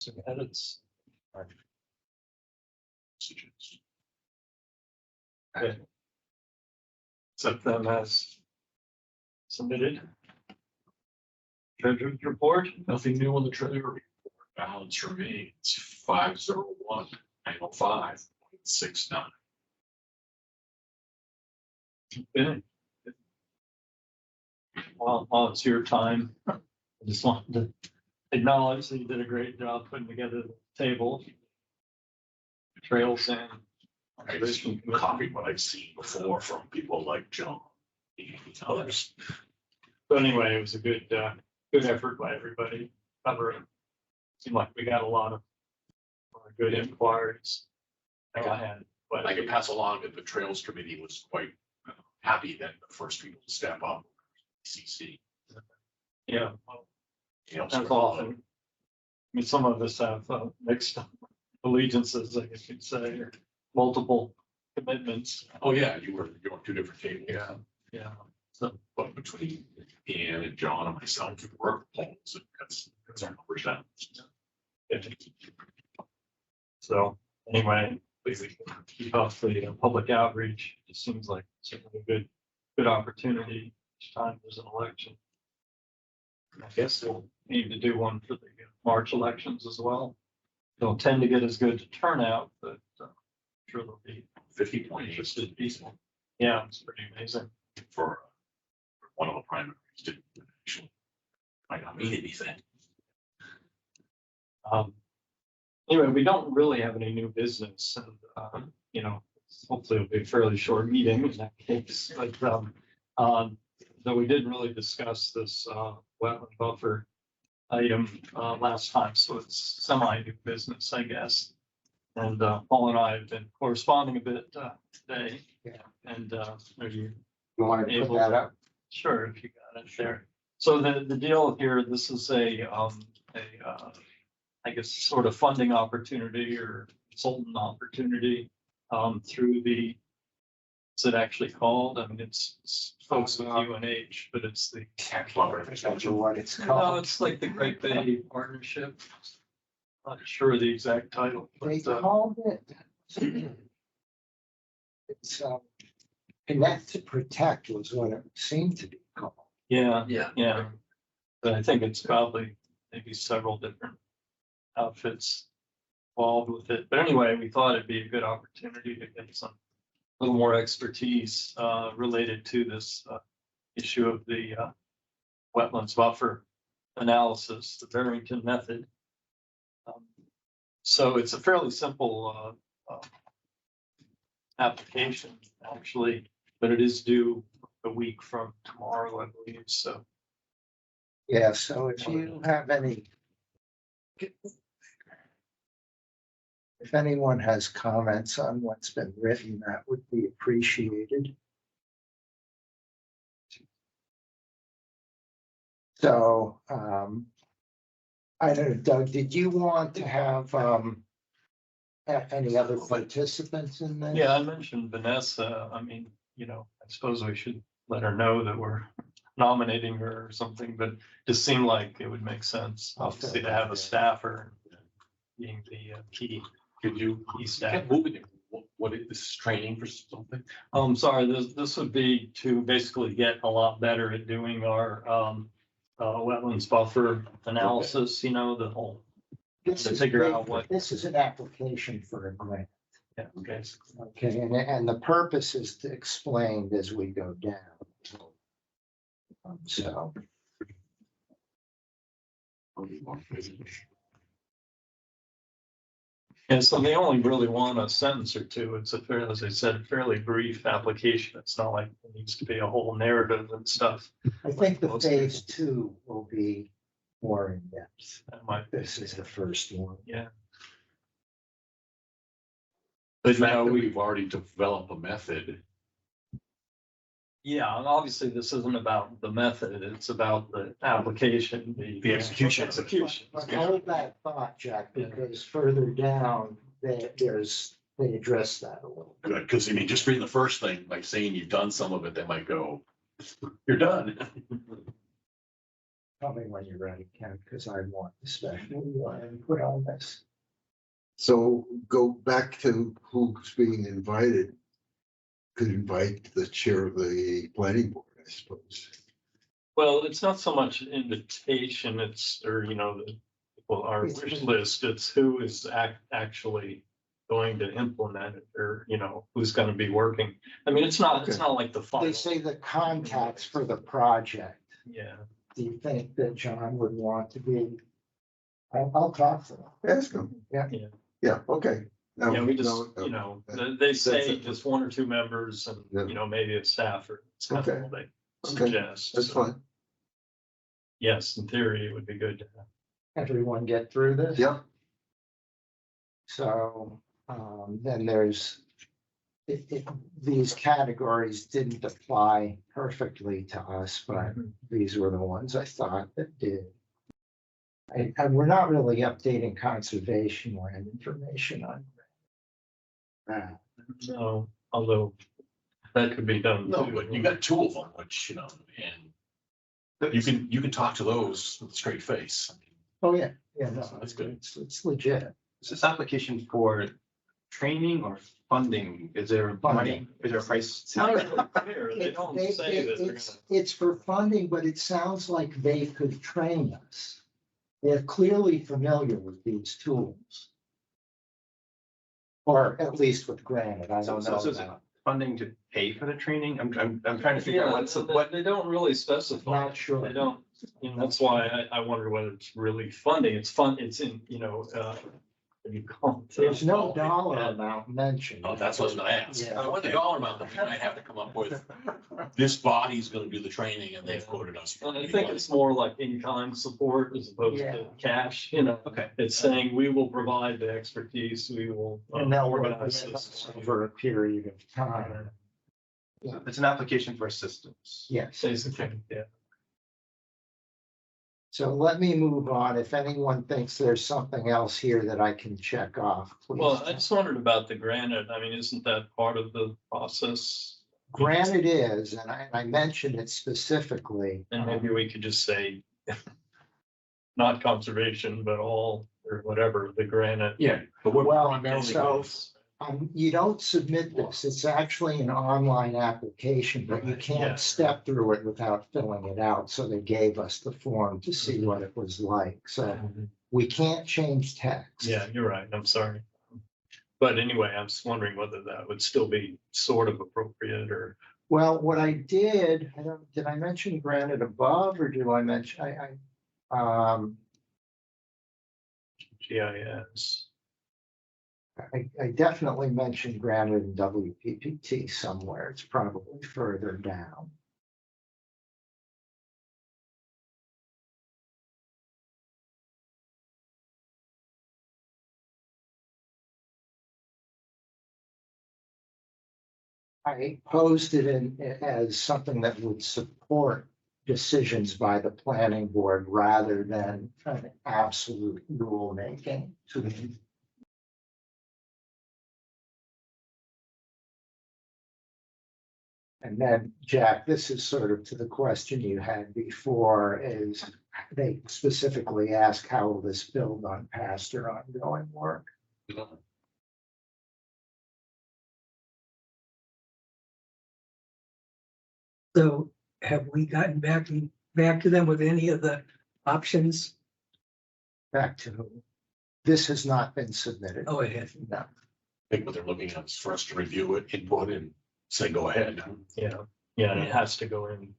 Some edits. Okay. Accept them as submitted. Treasurer's report. Nothing new on the treasury report. Balance remains 501,905.69. Okay. While it's your time, I just wanted to acknowledge that you did a great job putting together the table. Trails and. I just copied what I've seen before from people like John and others. So anyway, it was a good effort by everybody. Seemed like we got a lot of good inquiries. I can pass along that the Trails Committee was quite happy that the first people to step up, CC. Yeah, You know, that's often. I mean, some of us have mixed allegiances, I guess you'd say, or multiple commitments. Oh, yeah, you're on two different tables. Yeah. So, But between Ian and John and myself, we're polls, and that's our numbers down. so anyway, we keep up the public outreach. It seems like certainly a good opportunity each time there's an election. I guess we'll need to do one for the March elections as well. They'll tend to get as good to turnout, but I'm sure there'll be 50.8 interested people. Yeah, it's pretty amazing. for one of the primaries. Didn't actually might not mean anything. Anyway, we don't really have any new business, and hopefully it'll be a fairly short meeting in that case. But though we didn't really discuss this wetland buffer item last time, so it's semi-new business, I guess. And Paul and I have been corresponding a bit today. Yeah. And are you want to put able that up? Sure, if you got it there. So the deal here, this is I guess sort of funding opportunity or consultant opportunity through the, what's it actually called? I mean, it's folks with UNH, but it's the. I'm not sure what it's No, called. it's like the Great Bay Partnership. Not sure of the exact title. They But, called it. It's Connect to Protect was what it seemed to be called. yeah, Yeah. but I think it's probably maybe several different outfits involved with it. But anyway, we thought it'd be a good opportunity to get some little more expertise related to this issue of the wetlands buffer analysis, the Barrington method. So it's a fairly simple application, actually, but it is due a week from tomorrow, I believe. So Yeah, so if you have if anyone has comments on what's been written, that would be appreciated. So, I don't know, Doug, did you want to have any other participants in this? yeah, I mentioned Vanessa. I mean, I suppose we should let her know that we're nominating her or something, but it just seemed like it would make sense, obviously, to have a staffer being the key. Could you staff. keep moving it? What is this training for something? Sorry, this would be to basically get a lot better at doing our wetlands buffer analysis, the whole. This To is figure big- out what- This is an application for a grant. Yeah, okay. Okay, and the purpose is to explain as we go down. So, And so they only really want a sentence or two. It's as I said, fairly brief application. It's not like it needs to be a whole narrative and stuff. I think the Most phase two will be more in depth. That might be. This is the first one. Yeah. The fact that we've already developed a method. Yeah, and obviously this isn't about the method. It's about the application, The execution. Execution. But hold that thought, Jack, because further down, they address that a little. Good, because I mean, just reading the first thing, like saying you've done some of it, they might go, you're done. Tell me when you're ready, Ken, because I want especially your input on this. So go back to who's being invited. Could invite the chair of the planning board, I suppose. Well, it's not so much invitation, it's, or, well, our wish list, it's who is actually going to implement it, or, who's gonna be working. I mean, it's not like the final. They say the contacts for the project. Yeah, Do you think that John would want to be? I'll talk to them. Ask them. Yeah. Yeah. Yeah, okay. No, yeah, we just, no, they say it. just one or two members and, Yeah. maybe a staffer. It's kind of Okay. what they Okay. suggest. That's So, fine. yes, in theory, it would be good to have. Everyone get through this? Yeah, So, then there's. These categories didn't apply perfectly to us, but these were the ones I thought that did. And we're not really updating conservation land information on. that. No, although that could be done. No, too. but you got two of them, which, and you can talk to those with a straight face. Oh, yeah, no, That's good. It's legit. Is this application for training or funding? Is there money? Is there a price? It's not really clear. They don't say that they're It's for funding, but it sounds like they could train us. They're clearly familiar with these tools. Or at least with Granite, I don't know. So is it about- funding to pay for the training? I'm trying to figure Yeah, out what's, so what, they don't really specify. Not sure. They don't, that's why I wonder whether it's really funding. It's fun, it's in, what do you call it? There's no dollar amount mentioned. Oh, that's what I was gonna ask. Yeah. I want the dollar amount, then I have to come up with, this body's gonna do the training and they've quoted us. And I think it's more like in-kind support as opposed Yeah. to cash, okay. It's saying we will provide the expertise, we will And they'll work organize with this. us over a period of time. It's an application for assistance. Yes. Basically, yeah. So let me move on. If anyone thinks there's something else here that I can check off, please. Well, I just wondered about the granite. I mean, isn't that part of the process? Granted is, and I mentioned it specifically. And maybe we could just say not conservation, but all, or whatever, the granite. Yeah, but what Well, primarily so- is, You don't submit this. It's actually an online application, but you Yeah. can't step through it without filling it out. So they gave us the form to see what it was like. So we can't change text. Yeah, you're right. I'm sorry. But anyway, I'm just wondering whether that would still be sort of appropriate or. Well, what I did, did I mention granite above or do I mention, GIS. I definitely mentioned granite in WPPT somewhere. It's probably further down. I posted it as something that would support decisions by the planning board rather than an absolute rulemaking. And then, Jack, this is sort of to the question you had before, is they specifically ask how will this build on past or ongoing work? So have we gotten back to them with any of the options? Back to who? This has not been submitted. Oh, it has. No. I think what they're looking at is for us to review it, input and say, go ahead. Yeah, yeah, and it has to go in,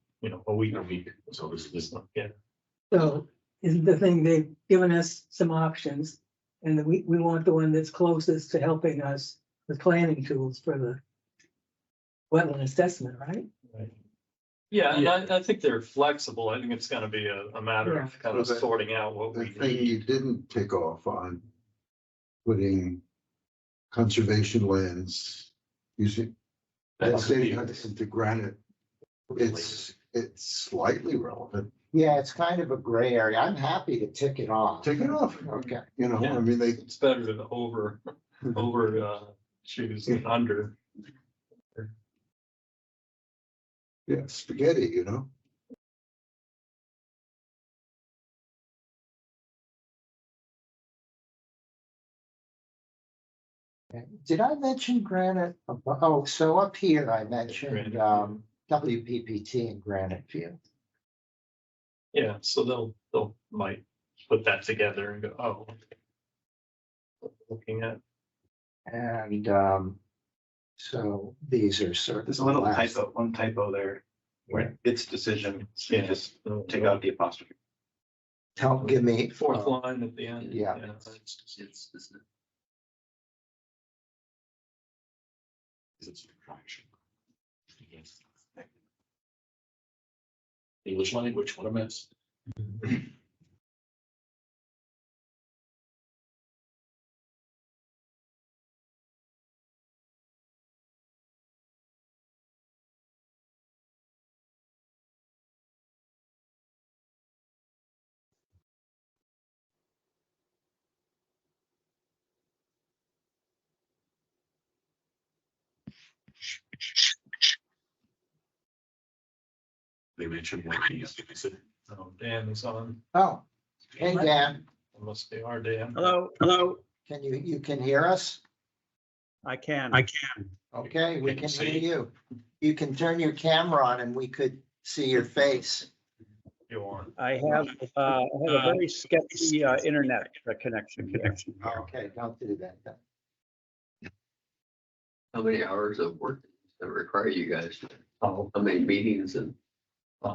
a week. A week, so this, Yeah, So isn't the thing they've given us some options and then we want the one that's closest to helping us with planning tools for the wetland assessment, right? right. Yeah, and I think they're flexible. I think it's gonna be a matter of kind of Well, sorting out what the we thing need. you didn't tick off on putting conservation lands using. That's into granite. It's slightly relevant. Yeah, it's kind of a gray area. I'm happy to tick it off. Take it off. Okay. I Yeah. mean, they, It's better to over choose than under. yeah, spaghetti, Did I mention Granite? Oh, so up here I mentioned, WPPT and Granite Field. Yeah, so they'll might put that together and go, oh. Looking at, And, so these are sort of. There's a little the last- one typo there, where it's decision, so you Yeah. just take out the apostrophe. Give me. fourth line at the end. Yeah. It's a contraction. English language, what a mess. They mentioned like these, they said, Oh, Dan is on, Oh, hey, Dan, must be our Dan. Hello, you can hear us? I can. Okay, we Can you can hear see? you. You can turn your camera on and we could see your face. You on? I have a very sketchy internet connection here. Okay, don't do that then. How many hours of work that require you guys? Oh, How many meetings and,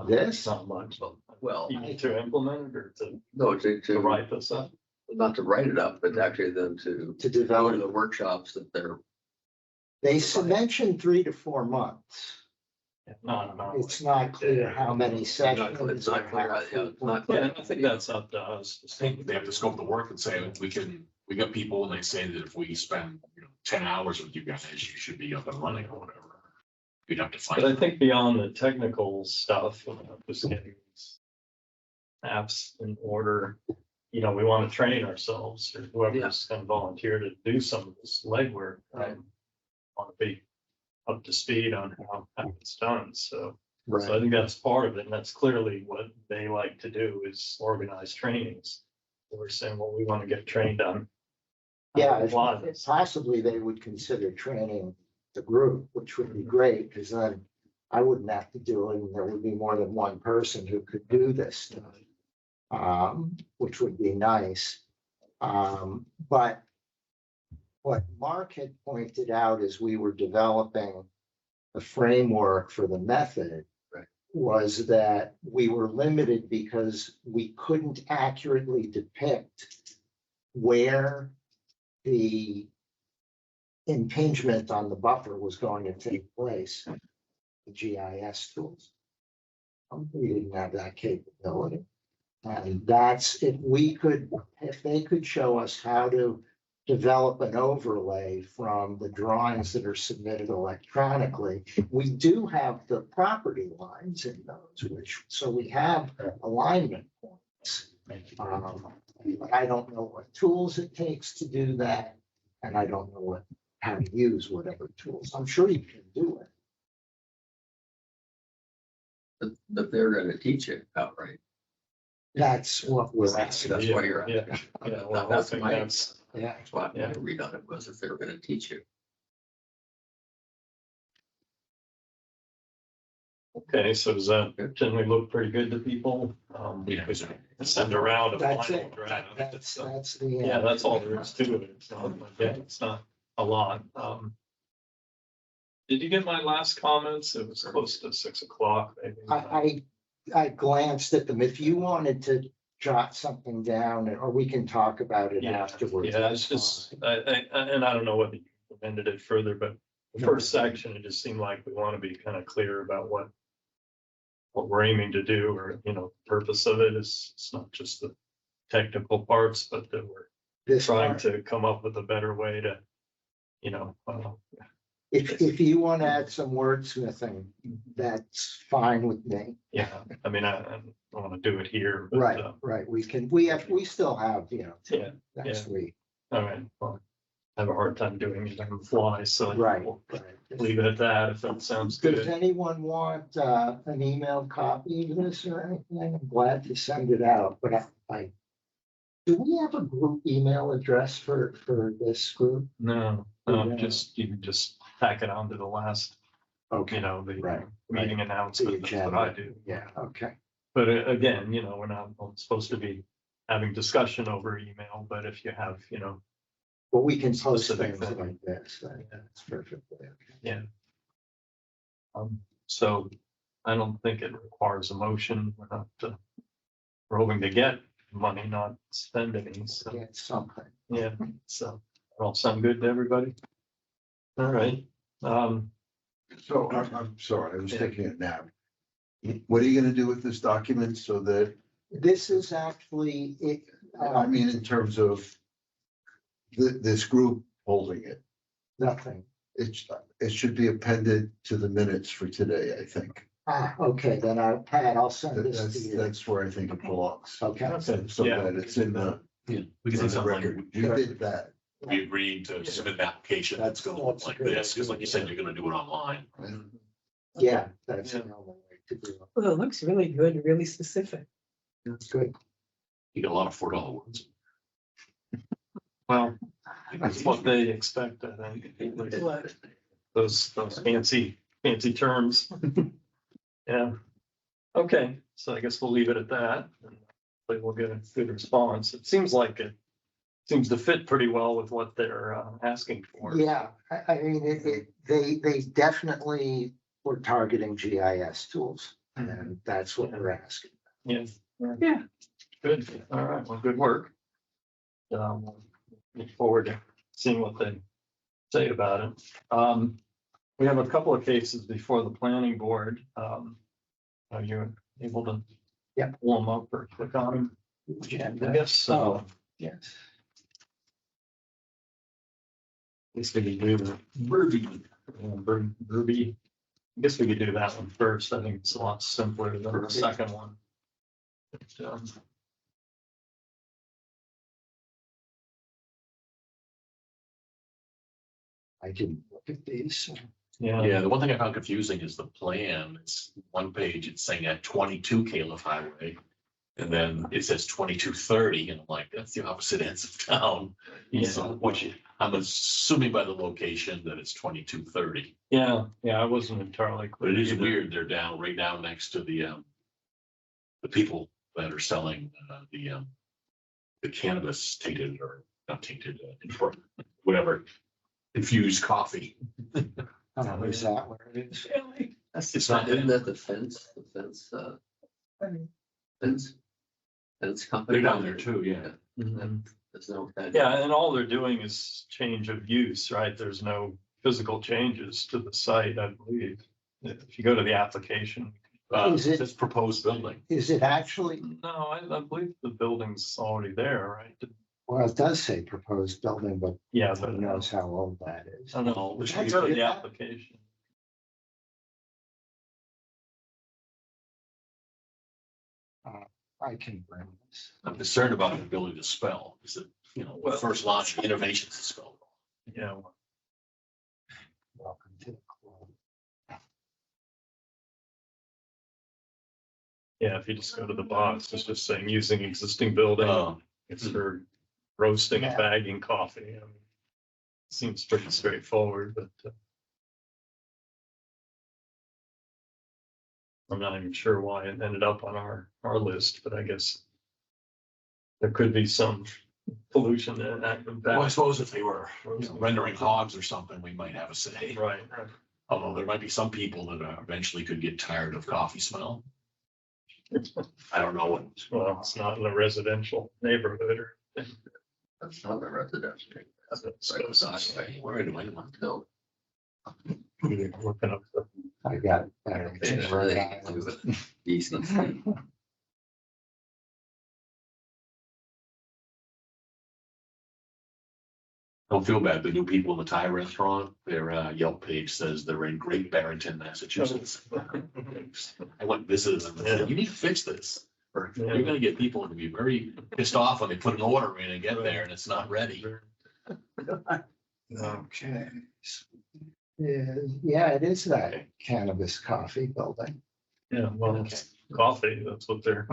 This? not much. well, You need to implement it or to no, to write this up? not to write it up, but actually then to To go to develop, the workshops that they're, they mentioned 3 to 4 months. No. It's not clear how many sessions. it's not clear, or how yeah, it's not Yeah, clear. I think that's up to us. I think they have to scope the work and say, we got people and they say that if we spend, 10 hours with you guys, you should be up and running or whatever. We'd have to find. But I think beyond the technical stuff, just getting these apps in order, we want to train ourselves or whoever's going to volunteer to do some of this legwork. Right. Want to be up to speed on how it's done. So I Right, think that's part of it. And that's clearly what they like to do is organize trainings. We're saying, well, we want to get trained on. yeah, a lot of if this. possibly they would consider training the group, which would be great, because then I wouldn't have to do it, and there would be more than one person who could do this stuff. Which would be nice. But what Mark had pointed out as we were developing the framework for the method Right. was that we were limited because we couldn't accurately depict where the impingement on the buffer was going to take place, the GIS tools. We didn't have that capability. And that's, if they could show us how to develop an overlay from the drawings that are submitted electronically. We do have the property lines in those, so we have alignment points. But I don't know what tools it takes to do that, and I don't know how to use whatever tools. I'm sure you can do it. But they're gonna teach it outright. That's what we're asking. That's why you're Yeah, asking. yeah, well, That's hoping my, that's, Yeah, that's why Yeah. I read on it was if they were gonna teach you. okay, so does that generally look pretty good to people? Yeah. Send around a that's final it. draft. That's the. Yeah, that's all there is to it. It's not, it's not a lot. Did you get my last comments? It was close to 6 o'clock, maybe. I glanced at them. If you wanted to jot something down, or we can talk about it Yeah, afterwards. Yeah, it's that's just, fine. and I don't know whether you amended it further, but the first section, it just seemed like we want to be kind of clear about what we're aiming to do, or, the purpose of it is, it's not just the technical parts, but that we're This trying part, to come up with a better way to, if you want to add some wordsmithing, that's fine with me. yeah, I mean, I don't want to do it here, but, Right, right. We still have, yeah, next week. all right. Well, I have a hard time doing it on the fly, so Right. we'll right. leave it at that if that sounds Does good. anyone want an emailed copy of this or anything? I'm glad to send it out, but I Do we have a group email address for this group? No, Yeah. just, you can just tack it on to the last, you Okay, know, the right, meeting announcement, that's what I do. yeah, okay. But again, you know, we're not supposed to be having discussion over email, but if you have, you know, Well, we can post Specific things thing. like this, that's perfectly okay. yeah. So I don't think it requires a motion. We're not, we're hoping to get money, not spend any, so, Get something. yeah, so, that all sound good to everybody? All right, So I'm sorry, I was Yeah. taking a nap. What are you gonna do with this document so that, This is actually, it, I mean, in terms of this group holding it? nothing. It should be appended to the minutes for today, I think. Okay, then Pat, I'll send this to That's, you. that's where I think it belongs. Okay, okay, So yeah. that it's in the, Yeah. We in can the say something record. like, We did that. we agreed to submit an application that's gonna look That's like a good this, because like you said, you're gonna do it online. yeah, that's the Yeah. only way to do it. Well, it looks really good, really specific. That's good. You got a lot of $4 words. Well, that's what they expect, I think, What? those fancy terms. Yeah, okay, so I guess we'll leave it at that, and hopefully we'll get a good response. It seems like it seems to fit pretty well with what they're asking for. Yeah, I mean, they definitely were targeting GIS tools, and that's what we're asking. Yeah, yeah, good, all right, well, good work. Look forward to seeing what they say about it. We have a couple of cases before the planning board. Are you able to? Yeah. Pull them up or click on them? I guess so. Yes. Let's maybe do the Ruby. Ruby. I guess we could do that one first. I think it's a lot simpler than the second one. But, I didn't look at these. Yeah, the one thing I found confusing is the plan. It's one page, it's saying at 22 Caleb Highway. And then it says 2230, and I'm like, that's the opposite ends of town. Yeah. So, which I'm assuming by the location that it's 2230. Yeah, I wasn't entirely But clear. it is either. weird, they're down, right down next to the people that are selling the cannabis tainted or not tainted, whatever, infused coffee. Oh, is that where it is? It's not, Isn't that the fence, fence company? they're down there too, yeah. Mhm. There's no. Yeah, and all they're doing is change of use, right? There's no physical changes to the site, I believe. If you go to the application. Is it- It's proposed building. Is it actually, No, I believe the building's already there, right? well, it does say proposed building, but Yeah, who but knows how old that is. I don't know, we should That's go to good. the application. I can bring this. I'm concerned about the ability to spell, is that, the first line, innovations is spelled. Yeah, Welcome to the club. yeah, if you just go to the box, it's just saying using existing building. It's for roasting and Yeah. bagging coffee. I mean, seems pretty straightforward, but I'm not even sure why it ended up on our list, but I guess there could be some pollution in that. Well, I suppose if they were rendering hogs or something, we might have a say. Right. Although there might be some people that eventually could get tired of coffee smell. I don't know what. Well, it's not in a residential neighborhood or. That's not a residential. That's Right. a side. Where do I want to go? Looking up the. I got it. Barrington, Rhode Island. Easy. Don't feel bad. The new people in the Thai restaurant, their Yelp page says they're in Great Barrington, Massachusetts. I went and visited them and said, you need to fix this. Or you're gonna get people to be very pissed off when they put an order in and get there and it's not ready. Okay. Yeah, it is that cannabis coffee building. Yeah, well, it's coffee, that's what they're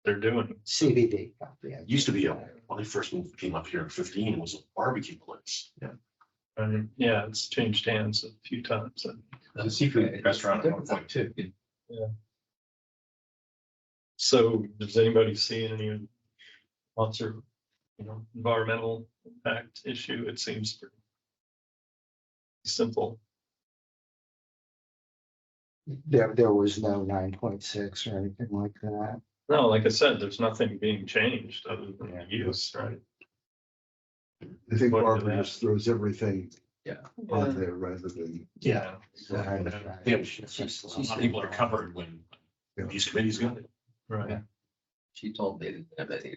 they're doing. CBD. It used to be when I first moved, came up here in 15, it was a barbecue place. And yeah, it's changed hands a few times. The seafood restaurant at one point too. So does anybody see any monster, environmental impact issue? It seems pretty simple. There was no 9.6 or anything like that. No, like I said, there's nothing being changed other than the use, right? I think What do Barbara that? just throws everything Yeah. on there rather than, Yeah. Yeah. People are covered when these committees go. Right, She told me they didn't have any.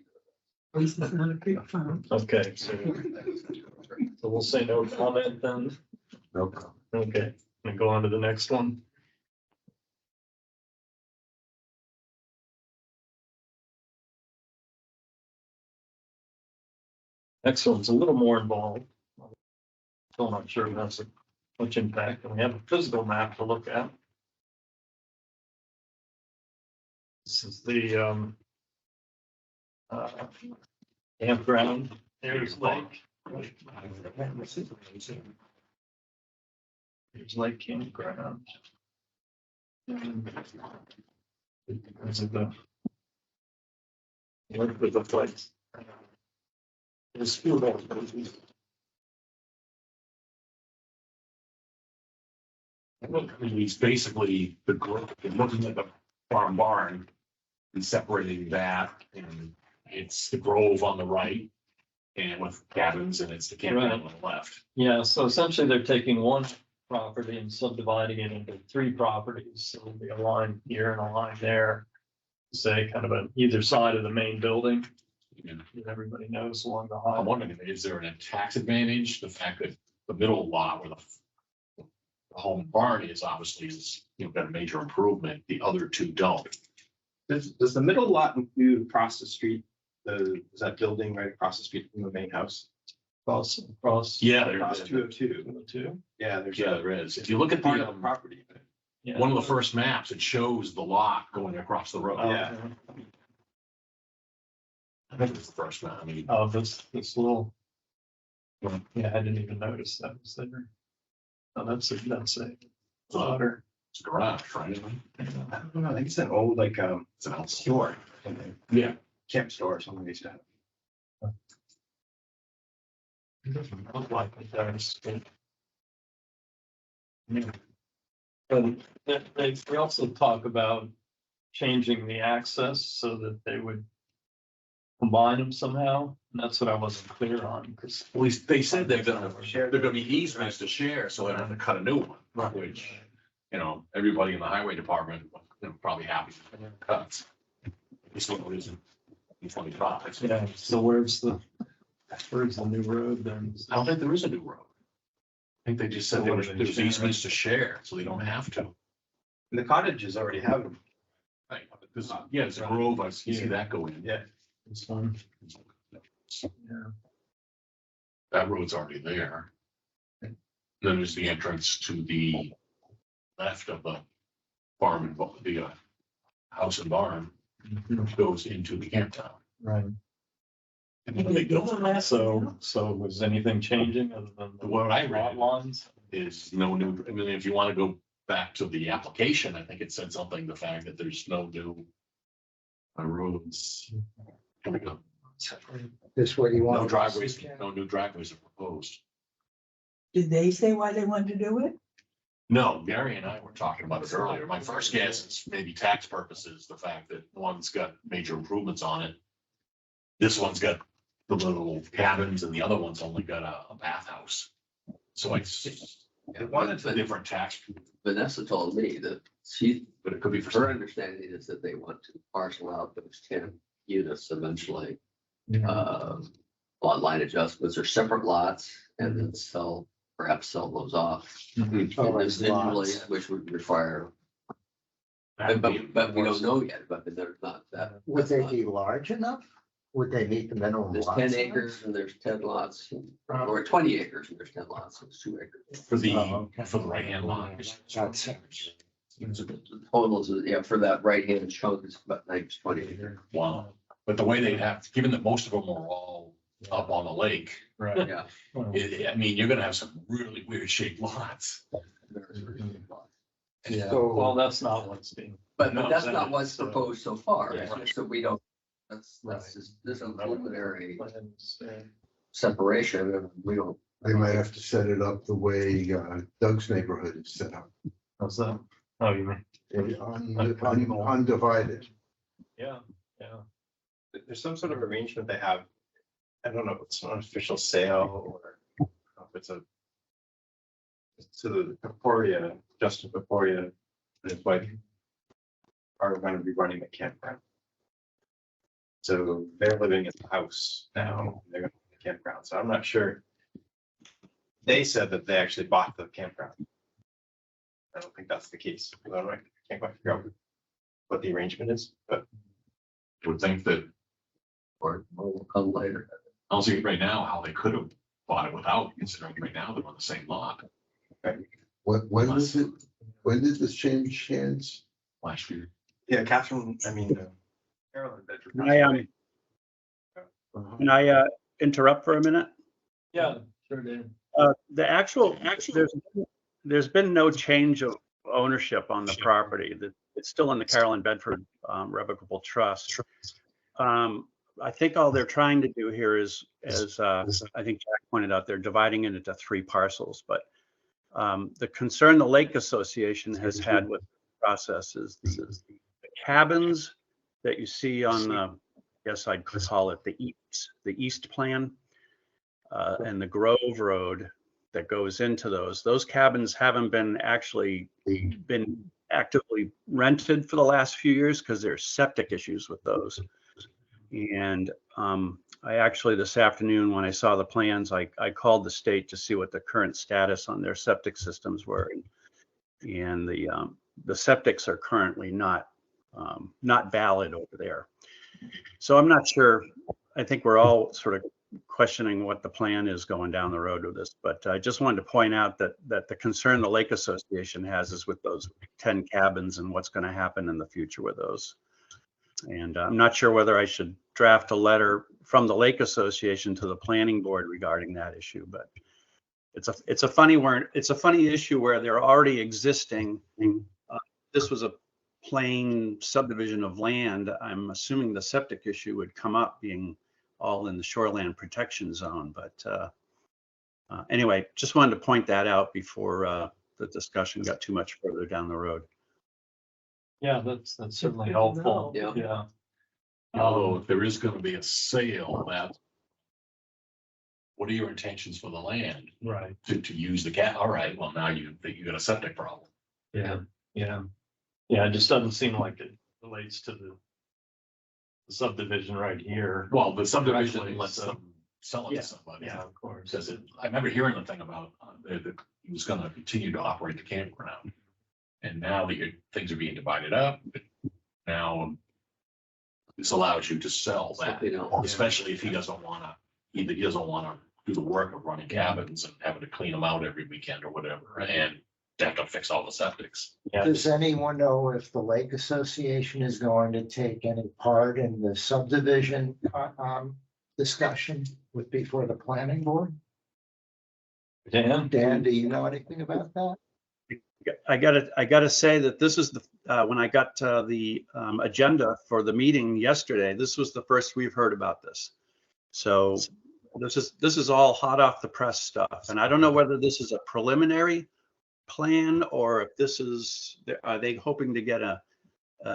At least it's not a big farm. okay, so we'll say no comment then, no problem. okay, and go on to the next one. Next one's a little more involved. Still not sure if that's much impact, and we have a physical map to look at. This is the campground, there's Lake. There's Lake Campground. Because of the. Look at the place. There's few more. It's basically the group, looking at the farm barn and separating that, and it's the grove on the right. And with cabins, and it's the campground on the left. Yeah, so essentially they're taking one property and subdividing it into 3 properties. So there'll be a line here and a line there. Say kind of on either side of the main building. Yeah. That everybody knows along the I'm highway. wondering, is there a tax advantage, the fact that the middle lot where the home barn is obviously is, got a major improvement, the other 2 don't. Does the middle lot include across the street, is that building right across the street from the main house? Across. Yeah, Across there, 202. Two. Yeah, there's. yeah, there is. If you look at Part the of the property. Yeah. one of the first maps, it shows the lot going across the road. Yeah. I think it's the first map. I mean, Oh, this little. Yeah, I didn't even notice that was there. Oh, that's a water. it's a garage, right? I don't know, I think it's an old, like, It's an outside. store, Yeah. camp store or something like that. It doesn't look like it does. And they also talk about changing the access so that they would combine them somehow. And that's what I wasn't clear on, because. Well, they said they're gonna be easements to share, so they don't have to cut a new one, which, everybody in the highway department, probably happy with the cuts. This one isn't in 25. Yeah, so where's the new road then? I don't think there is a new road. I think they just said So there what was are they there's sharing? easements to share, so they don't have to. And the cottages already have them. Right. Yeah, there's a grove, I see that go in. Yeah. This one, yeah. That road's already there. Then there's the entrance to the left of the farm and the house and barn, which goes into the camptown. Right. And then they go, So was anything changing other than the what I lot read lines? is no new, I mean, if you want to go back to the application, I think it said something, the fact that there's no new roads coming up. This what you want? No driveways, no new driveways are proposed. Did they say why they wanted to do it? No, Gary and I were talking about it earlier. My first guess is maybe tax purposes, the fact that one's got major improvements on it. This one's got the little cabins and the other one's only got a bathhouse. So it's They wanted a different tax, Vanessa told me that but it could be for her some. understanding is that they want to parcel out those 10 units eventually. Lot line adjustments or separate lots and then perhaps sell those off Oh, as individually, lots. which would require, That'd be but we don't worse. know yet, but there's not that. Would they be large enough? Would they meet the minimum? There's lot 10 size? acres and there's 10 lots, or 20 acres and there's 10 lots, so it's 2 acres. For the, Oh, okay. for the right hand lot. That's The totals, yeah, for that right-hand chunk is about 920. Wow. But the way they'd have, given that most of them are all up on the lake, Right. Yeah. I mean, you're gonna have some really weird shaped lots. Yeah, So- well, that's not what's being. But No, that's that not is, what's proposed so far, yeah. so we don't, that's Right. just, this is a preliminary Plans, separation, and we don't. They might have to set it up the way Doug's neighborhood is set up, How's that? Oh, you mean, undivided. yeah, yeah. There's some sort of arrangement they have. I don't know if it's an official sale or if it's a. To the Peporia, Justin Peporia and his wife are going to be running a campground. So they're living in the house now. They're going to be in the campground. So I'm not sure. They said that they actually bought the campground. I don't think that's the case. I can't quite figure out what the arrangement is, but I would think that, Or we'll come later. I don't see right now how they could have bought it without, considering right now they're on the same lot When was it, when did this change hands? last year. yeah, Catherine, Carolyn. Can I interrupt for a minute? Yeah, sure did. The actual, there's been no change of ownership on the property. It's still in the Carolyn Bedford Revocable Trust. I think all they're trying to do here is, as I think Jack pointed out, they're dividing it into 3 parcels. But the concern the Lake Association has had with the process is the cabins that you see on the, I guess I'd call it the east plan, and the Grove Road that goes into those cabins haven't been actively rented for the last few years because there's septic issues with those. And I actually, this afternoon, when I saw the plans, I called the state to see what the current status on their septic systems were. And the septics are currently not valid over there. So I'm not sure. I think we're all sort of questioning what the plan is going down the road with this. But I just wanted to point out that the concern the Lake Association has is with those 10 cabins and what's going to happen in the future with those. And I'm not sure whether I should draft a letter from the Lake Association to the planning board regarding that issue, but it's a funny issue where they're already existing. This was a plain subdivision of land. I'm assuming the septic issue would come up being all in the shoreland protection zone. But anyway, just wanted to point that out before the discussion got too much further down the road. Yeah, that's certainly helpful. Yeah. Yeah. Although if there is gonna be a sale, what are your intentions for the land Right. to use the all right, well, now you got a septic problem. Yeah, yeah. Yeah, it just doesn't seem like it relates to the subdivision right here. Well, the subdivision Directly, lets so- them sell it Yeah, to somebody. Yeah, of course. Because I remember hearing the thing about that he was gonna continue to operate the campground. And now that things are being divided up, now this allows you to sell that, Something else. especially if he doesn't wanna do the work of running cabins and having to clean them out every weekend or whatever, and to have to fix all the septics. Yeah, Does anyone know if the Lake Association is going to take any part in the subdivision discussion before the planning board? Dan? Dan, do you know anything about that? I gotta say that this is when I got the agenda for the meeting yesterday, this was the first we've heard about this. So this is all hot off the press stuff. And I don't know whether this is a preliminary plan or if this is, are they hoping to get an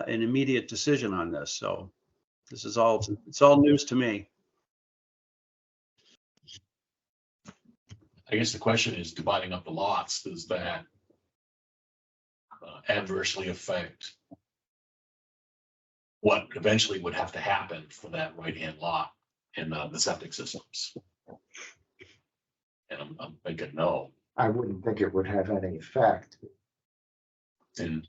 immediate decision on this? So this is it's all news to me. I guess the question is dividing up the lots, does that adversely affect what eventually would have to happen for that right-hand lot in the septic systems? And I'm thinking no. I wouldn't think it would have any effect. And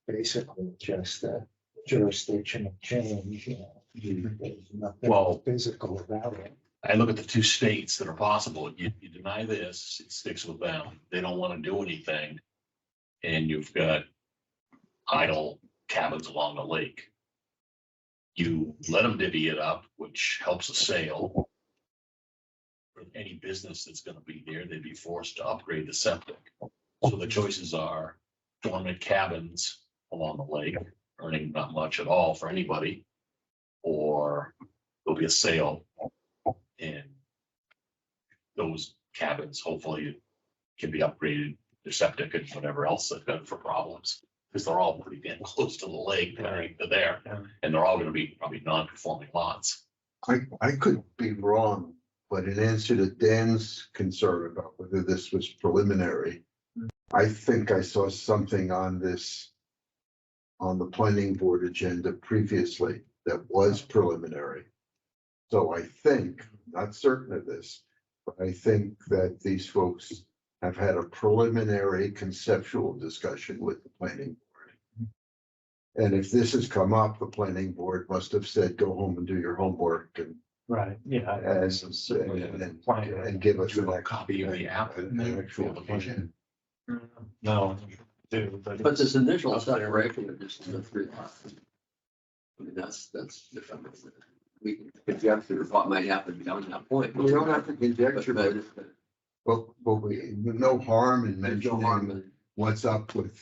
Basically, just a jurisdictional change. There's nothing Well- physical about it. I look at the 2 states that are possible. You deny this, it sticks with them. They don't want to do anything. and you've got idle cabins along the lake. You let them divvy it up, which helps the sale. For any business that's gonna be there, they'd be forced to upgrade the septic. So the choices are dormant cabins along the lake, earning not much at all for anybody. Or there'll be a sale and those cabins hopefully can be upgraded, their septic and whatever else they've got for problems. Because they're all pretty damn close to the lake, they're there, and they're all gonna be probably non-conforming lots. I could be wrong, but in answer to Dan's concern about whether this was preliminary, I think I saw something on this on the planning board agenda previously that was preliminary. So I think, not certain of this, but I think that these folks have had a preliminary conceptual discussion with the planning board. And if this has come up, the planning board must have said, go home and do your homework and Right, yeah. and give us A copy of the app. an actual plan. No, do, But but this initial separation of just the 3 lots. I mean, that's, we can conjecture what might happen beyond that point. We don't have to conjecture, but we, no harm in There's no harm mentioning in, what's up with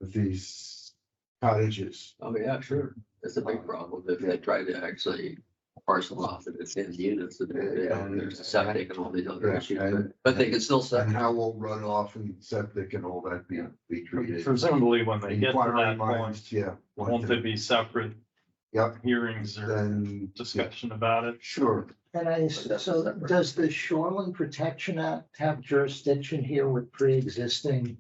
these cottages. oh, yeah, sure. It's a big problem if they try to actually parcel off into 10 units, and there's a septic and all these other Yeah, issues, and- but they can still set. And how will runoff and septic and all that be treated? presumably when they get to Inquiring that point, minds, yeah. won't there be separate Yep, hearings or then. discussion about it? Sure. And so does the Shoreline Protection Act have jurisdiction here with pre-existing?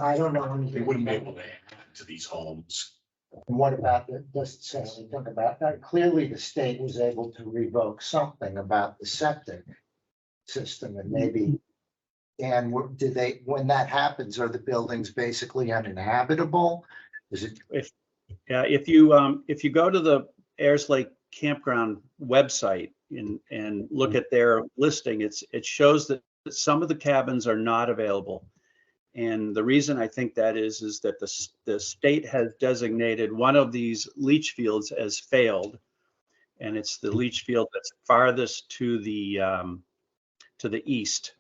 I don't know They anything. wouldn't be able to add to these homes. And what about, does it say anything about that? Clearly, the state was able to revoke something about the septic system and maybe. And did they, when that happens, are the buildings basically uninhabitable? Is it, Yeah, if you go to the Ayers Lake Campground website and look at their listing, it shows that some of the cabins are not available. And the reason I think that is that the state has designated one of these leach fields as failed. And it's the leach field that's farthest to the east.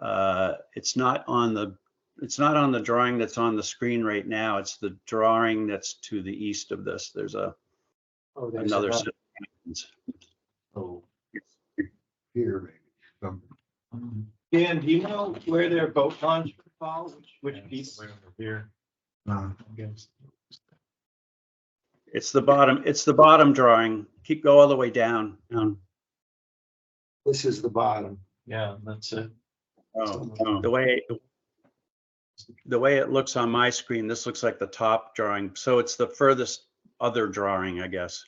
It's not on the drawing that's on the screen right now. It's the drawing that's to the east of this. There's another set of cabins. Oh. Here, maybe. Dan, do you know where their boat launch would fall? Which piece? Here. Uh, It's the bottom drawing. Go all the way down. this is the bottom. Yeah, that's it. The way it looks on my screen, this looks like the top drawing. So it's the furthest other drawing, I guess.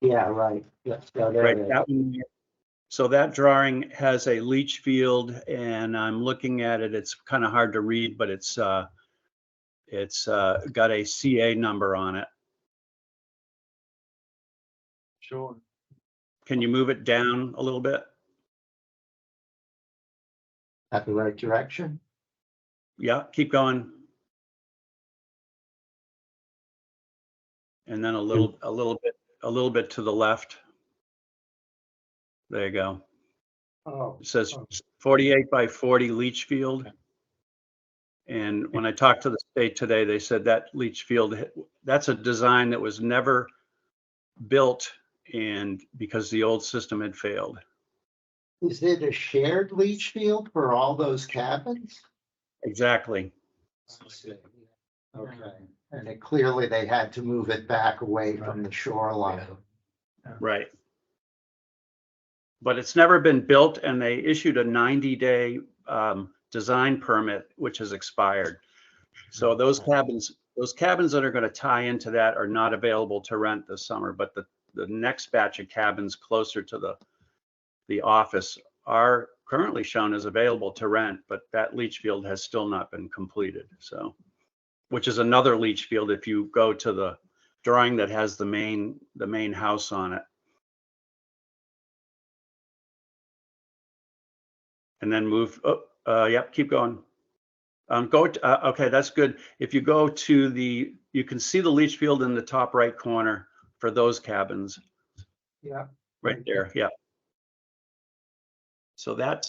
Yeah, right. Let's go there. Right. So that drawing has a leach field, and I'm looking at it. It's kind of hard to read, but it's got a CA number on it. Sure. Can you move it down a little bit? At the right direction? Yeah, keep going. And then a little bit to the left. There you go. Oh, It says 48 by 40 leach field. And when I talked to the state today, they said that leach field, that's a design that was never built, and because the old system had failed. is it a shared leach field for all those cabins? Exactly. Okay, and clearly they had to move it back away from the shoreline. Right. But it's never been built, and they issued a 90-day design permit, which has expired. So those cabins that are going to tie into that are not available to rent this summer, but the next batch of cabins closer to the office are currently shown as available to rent, but that leach field has still not been completed. So, which is another leach field if you go to the drawing that has the main house on it. and then move, yep, keep going. Okay, that's good. If you go to you can see the leach field in the top right corner for those cabins, Yeah. right there, yeah. So that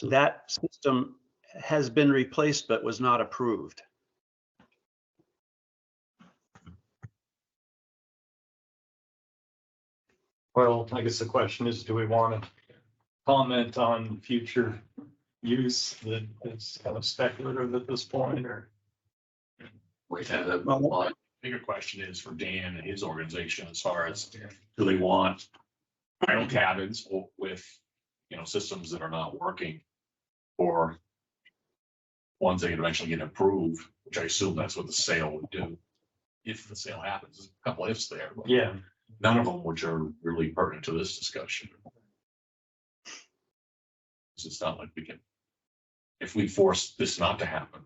system has been replaced but was not approved. Well, I guess the question is, do we want to comment on future use that is kind of speculative at this point, or? Well, bigger question is for Dan and his organization as far as, do they want idle cabins with, systems that are not working? Or ones that can eventually get approved, which I assume that's what the sale would do. If the sale happens, there's a couple ifs there. But Yeah, none of them which are really pertinent to this discussion. It's not like we can, if we force this not to happen,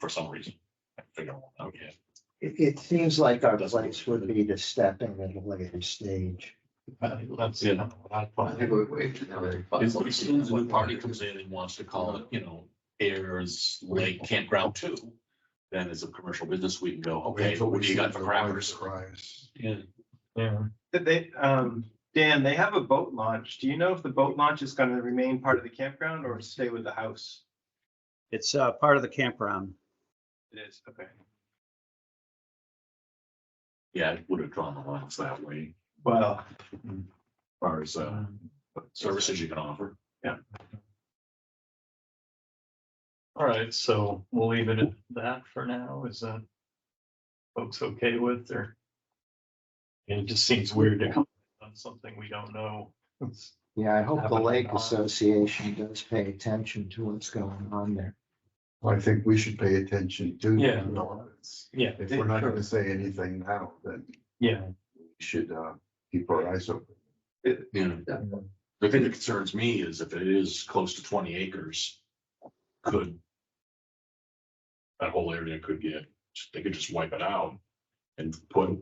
for some reason, I figure it out yet. It seems like our place would be to step in at a later stage. that's, Yeah. I think we wait till they're- As soon as a new party comes in and wants to call it, Ayers Lake Campground 2, then as a commercial business, we can go, okay, what do you got for crackers? yeah. Did they, Dan, they have a boat launch. Do you know if the boat launch is gonna remain part of the campground or stay with the house? It's part of the campground. It is, okay. Yeah, I would have drawn the lines that way, Well, as far as services you can offer. All right, so we'll leave it at that for now. Is that folks okay with, or? It just seems weird to come on something we don't know. Yeah, I hope the Happening Lake on- Association does pay attention to what's going on there. I think we should pay attention to. Yeah. Yeah, If we're not gonna say anything now, then yeah, we should keep our eyes open. Yeah. The thing that concerns me is if it is close to 20 acres, that whole area could they could just wipe it out and put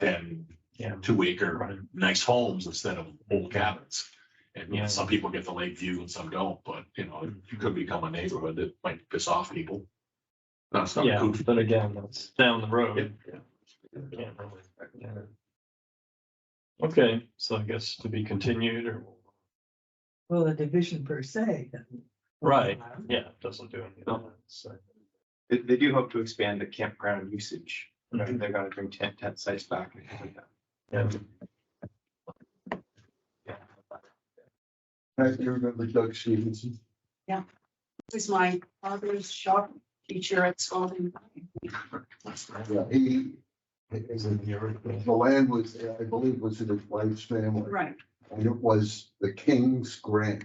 10 yeah. 2-acre Right. nice homes instead of old cabins. And Yeah. some people get the lake view and some don't, but it could become a neighborhood that might piss off people. That's not Yeah, cool. but again, that's down the road. Yeah. Can't really- yeah. Okay, so I guess to be continued, or, Well, the division per se. doesn't- right, yeah, it doesn't do anything. So, they do hope to expand the campground usage. I Right. think they're gonna bring tent sites back and things like that. yeah. You remember Doug Stevenson? Was my father's shop teacher at Spalding. Yeah, the land was, I believe, was in his wife's family, Right, and it was the king's grant.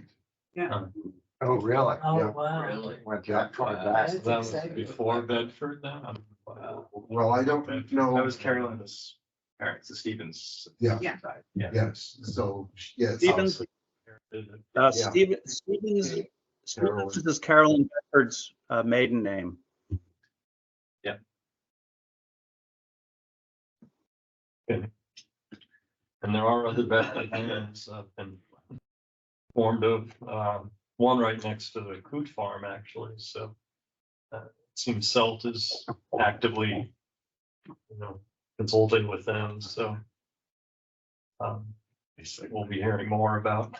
Oh, really? Oh, Yeah. wow. Really? Went that far Wow. back. So that was before Bedford then? Well, I don't know. That was Carolyn's parents, the Stevens. Yeah. Yeah. side. Yeah. Yes, so, yes. Stevens, Yeah. Stevens is Carolyn Bedford's maiden name. And there are other Bedford lands up and formed of, one right next to the Coot Farm, actually, so. It seems Selt is actively, consulting with them, so. We'll be hearing more about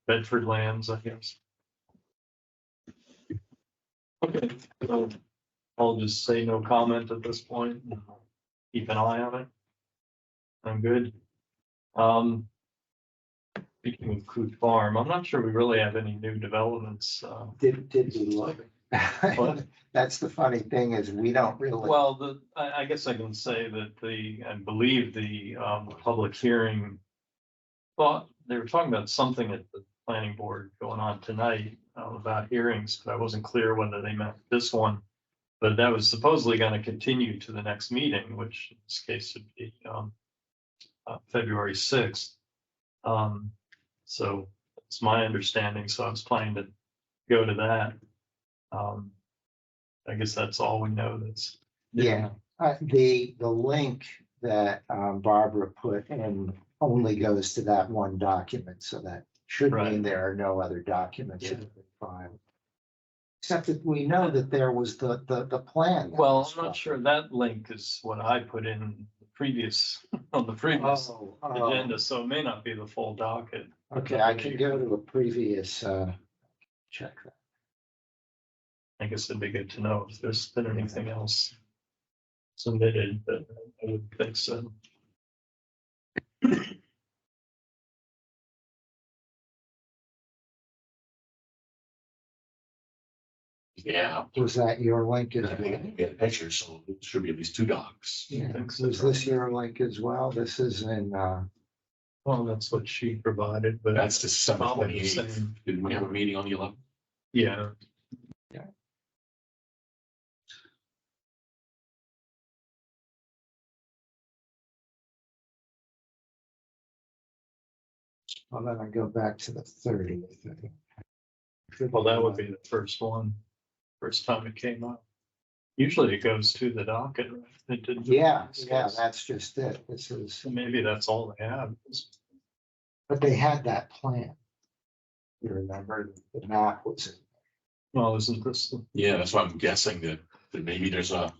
Bedford lands, I guess. Okay, so I'll just say no comment at this point, and keep an eye on it. I'm good. Speaking of Coot Farm, I'm not sure we really have any new developments. Did we look? What? That's the funny thing is we don't really. Well, I guess I can say that I believe the public hearing. Thought they were talking about something at the planning board going on tonight about hearings, but I wasn't clear whether they meant this one. But that was supposedly going to continue to the next meeting, which in this case would be February 6th. So it's my understanding. So I was planning to go to that. I guess that's all we know. That's Yeah, the link that Barbara put in only goes to that one document, so that should Right. mean there are no other documents that have been filed. Except that we know that there was the plan. that Well, was I'm not filed. sure that link is what I put in the previous, on the previous Oh, agenda, so it may not be the full docket. okay, I can go to a previous, check that. I guess it'd be good to know if there's been anything else submitted, but I would think so. Yeah. Was that your link as I think well? we had a picture, so it should be at least two docs. Yeah, think so. was this your link as well? This is in, Well, that's what she provided, but. That's December Probably the 28th. same. Didn't we have a meeting on the 11th? Yeah, well, then I go back to the 30th. well, that would be the first one, first time it came up. Usually it goes to the docket, right? It didn't. Yeah, that's just it. This is, So maybe that's all they have. but they had that plan. You remember the map was in. Well, isn't this, Yeah, that's why I'm guessing that maybe there's that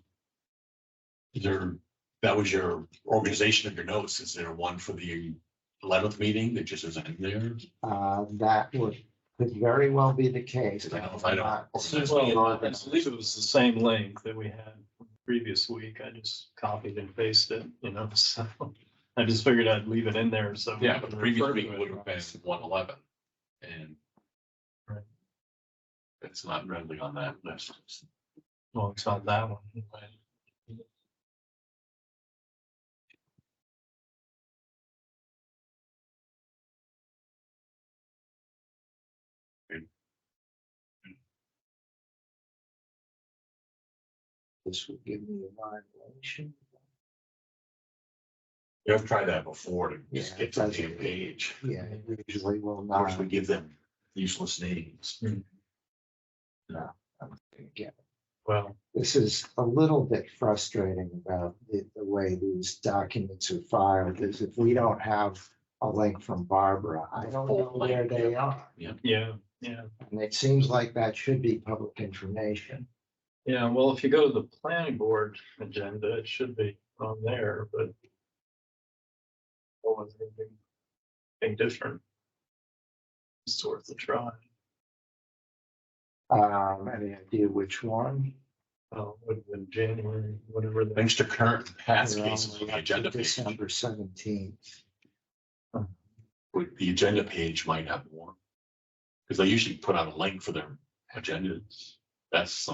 was your organization of your notes. Is there one for the 11th meeting that just isn't in there? That could very well be the case. I don't- well, I believe it was the same link that we had from the previous week. I just copied and pasted, so I just figured I'd leave it in there, so. Yeah, but the previous refer to week it. would have been 111. And Right. it's not readily on that list. Well, it's not that one. Anyway. This would give me a violation. You have tried that before to just Yeah, get to the it damn does. page. Yeah, it usually will Of course, not. we give them useless names. Again, Well, this is a little bit frustrating about the way these documents are filed, is if we don't have a link from Barbara, I don't know where they are. yeah. And it seems like that should be public information. Yeah, well, if you go to the planning board agenda, it should be on there, but. What was anything different? It's worth a try. Any idea which one? Would have been January, whatever. the- Thanks to current and past We're cases on only the up to agenda page. December 17th. The agenda page might have more. Because they usually put out a link for their agendas. That's